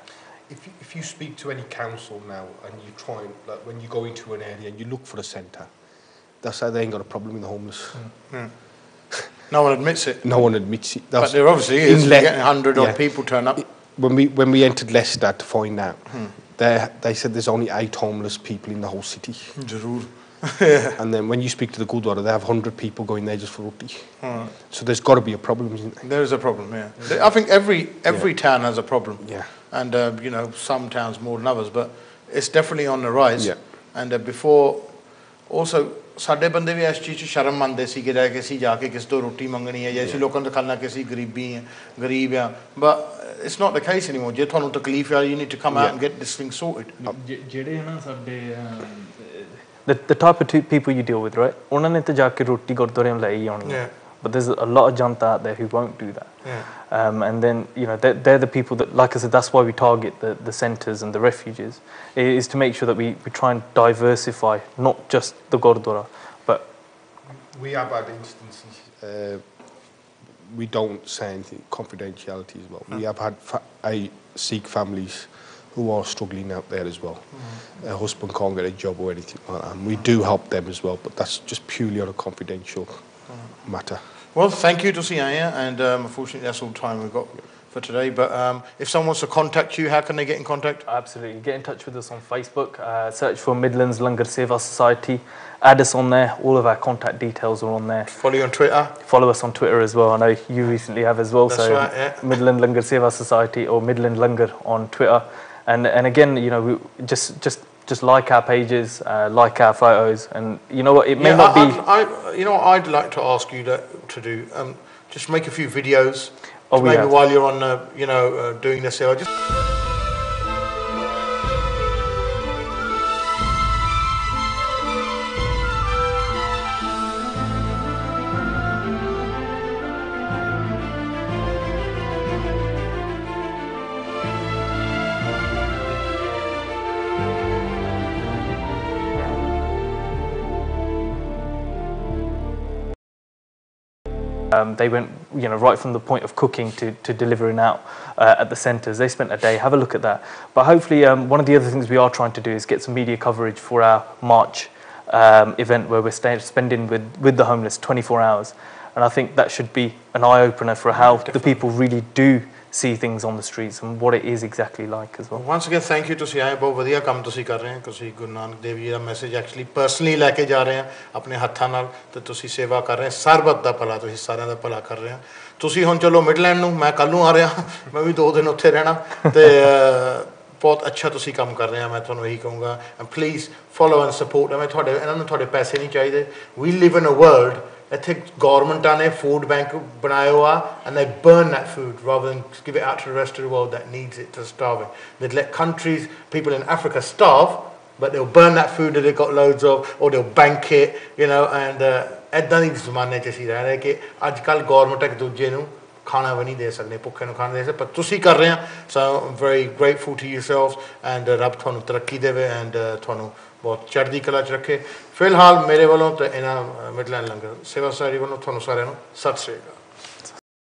If you speak to any council now and you try and, like, when you go into an area and you look for a centre, they'll say they ain't got a problem with the homeless. No one admits it. No one admits it. But there obviously is. You're getting 100 odd people turn up. When we entered Leicester to find out, they said there's only 8 homeless people in the whole city. And then when you speak to the Gurdwara, they have 100 people going there just for roti. So there's got to be a problem, isn't there? There is a problem, yeah. I think every town has a problem. Yeah. And, some towns more than others, but it's definitely on the rise. Yeah. And before, also, ਸਾਡੇ ਬੰਦੇ ਵੀ ਇਸ ਚੀਜ਼ 'ਚ ਸ਼ਰਮ ਮੰਨਦੇ ਸੀ ਕਿ ਅਸੀਂ ਜਾ ਕੇ ਕਿਸੇ ਤੋਂ ਰੋਟੀ ਮੰਗਣੀ ਹੈ ਜਾਂ ਅਸੀਂ ਲੋਕਾਂ ਤੋਂ ਖਾਣਾ ਕਿ ਅਸੀਂ ਗਰੀਬ ਆ but it's not the case anymore. ਜੇ ਤੁਹਾਨੂੰ ਤਕਲੀਫ ਆ, you need to come out and get this thing sorted. ਜਿਹੜੇ ਨਾ ਸਾਡੇ the type of people you deal with, right? ਉਹਨਾਂ ਨੇ ਤਾਂ ਜਾ ਕੇ ਰੋਟੀ ਗੁਰਦੁਆਰੇ ਲੈ ਹੀ ਆਉਣੀ ਹੈ. But there's a lot of janta out there who won't do that. And then, they're the people that, like I said, that's why we target the centres and the refuges, is to make sure that we try and diversify, not just the Gurdwara, but... We have had instances, we don't say anything, confidentiality as well. We have had Sikh families who are struggling out there as well. A husband can't get a job or anything like that. And we do help them as well, but that's just purely on a confidential matter. Well, thank you to see you, and unfortunately that's all the time we've got for today. But if someone wants to contact you, how can they get in contact? Absolutely, get in touch with us on Facebook. Search for Midlands Langar Seva Society. Add us on there. All of our contact details are on there. Follow you on Twitter. Follow us on Twitter as well. I know you recently have as well. That's so right, yeah. Midlands Langar Seva Society or Midlands Langar on Twitter. And again, we just like our pages, like our photos, and you know what, it may not be... I'd like to ask you to do, just make a few videos, maybe while you're on, doing this here. They went, right from the point of cooking to delivering out at the centres. They spent a day. Have a look at that. But hopefully, one of the other things we are trying to do is get some media coverage for our March event, where we're spending with the homeless 24 hours. And I think that should be an eye-opener for how the people really do see things on the streets and what it is exactly like as well. Once again, thank you to see बहुत बढ़िया काम तुसी कर रहे हैं क्योंकि गुरु नानक देव जी का message actually personally लेके जा रहे हैं अपने हत्थां नाल ते तुसी सेवा कर रहे हैं सरबत दा भला तुसी सारिਆਂ ਦਾ ਭਲਾ कर रहे हैं तुसी हुण चलो मिडलैंड ਨੂੰ मैं कल ਨੂੰ आ रहा मैं भी 2 दिन ਉੱਥੇ रहना ਤੇ बहुत अच्छा तुसी काम कर रहे हैं मैं ਤੁਹਾਨੂੰ ਇਹੀ ਕਹੂੰਗਾ and please follow and support मैं ਤੁਹਾਡੇ ਇਹਨਾਂ ਨੂੰ ਤੁਹਾਡੇ ਪੈਸੇ ਨਹੀਂ ਚਾਹੀਦੇ we live in a world ਇੱਥੇ ਗਵਰਨਮੈਂਟਾਂ ਨੇ ਫੂਡ ਬੈਂਕ ਬਣਾਇਆ ਹੋਇਆ and they burn that food rather than give it out to the rest of the world that needs it to starving. They'd let countries, people in Africa starve, but they'll burn that food that they've got loads of, or they'll bank it, and ਇੱਦਾਂ ਦੀ ਜ਼ਮਾਨੇ 'ਚ ਅਸੀਂ ਰਹਿ ਰਹੇ ਕਿ ਅੱਜ ਕੱਲ੍ਹ government ਇੱਕ ਦੂਜੇ ਨੂੰ ਖਾਣਾ ਵੀ ਨਹੀਂ ਦੇ ਸਕਦੇ ਭੁੱਖੇ ਨੂੰ ਖਾਣਾ ਦੇ ਸਕਦੇ ਪਰ ਤੁਸੀਂ ਕਰ ਰਹੇ ਆ so I'm very grateful to yourselves and ਰੱਬ ਤੁਹਾਨੂੰ ਤਰੱਕੀ ਦੇਵੇ and ਤੁਹਾਨੂੰ ਬਹੁਤ ਚੜ੍ਹਦੀ ਕਲਾ 'ਚ ਰੱਖੇ ਫਿਲਹਾਲ ਮੇਰੇ ਵੱਲੋਂ ਤੇ ਇਹਨਾਂ ਮਿਡਲੈਂਡ ਲੰਗਰ ਸੇਵਾ ਸੁਸਾਇਟੀ ਵੱਲੋਂ ਤੁਹਾਨੂੰ ਸਾਰਿਆਂ ਨੂੰ ਸਤਿ ਸ਼੍ਰੀ ਅਕਾਲ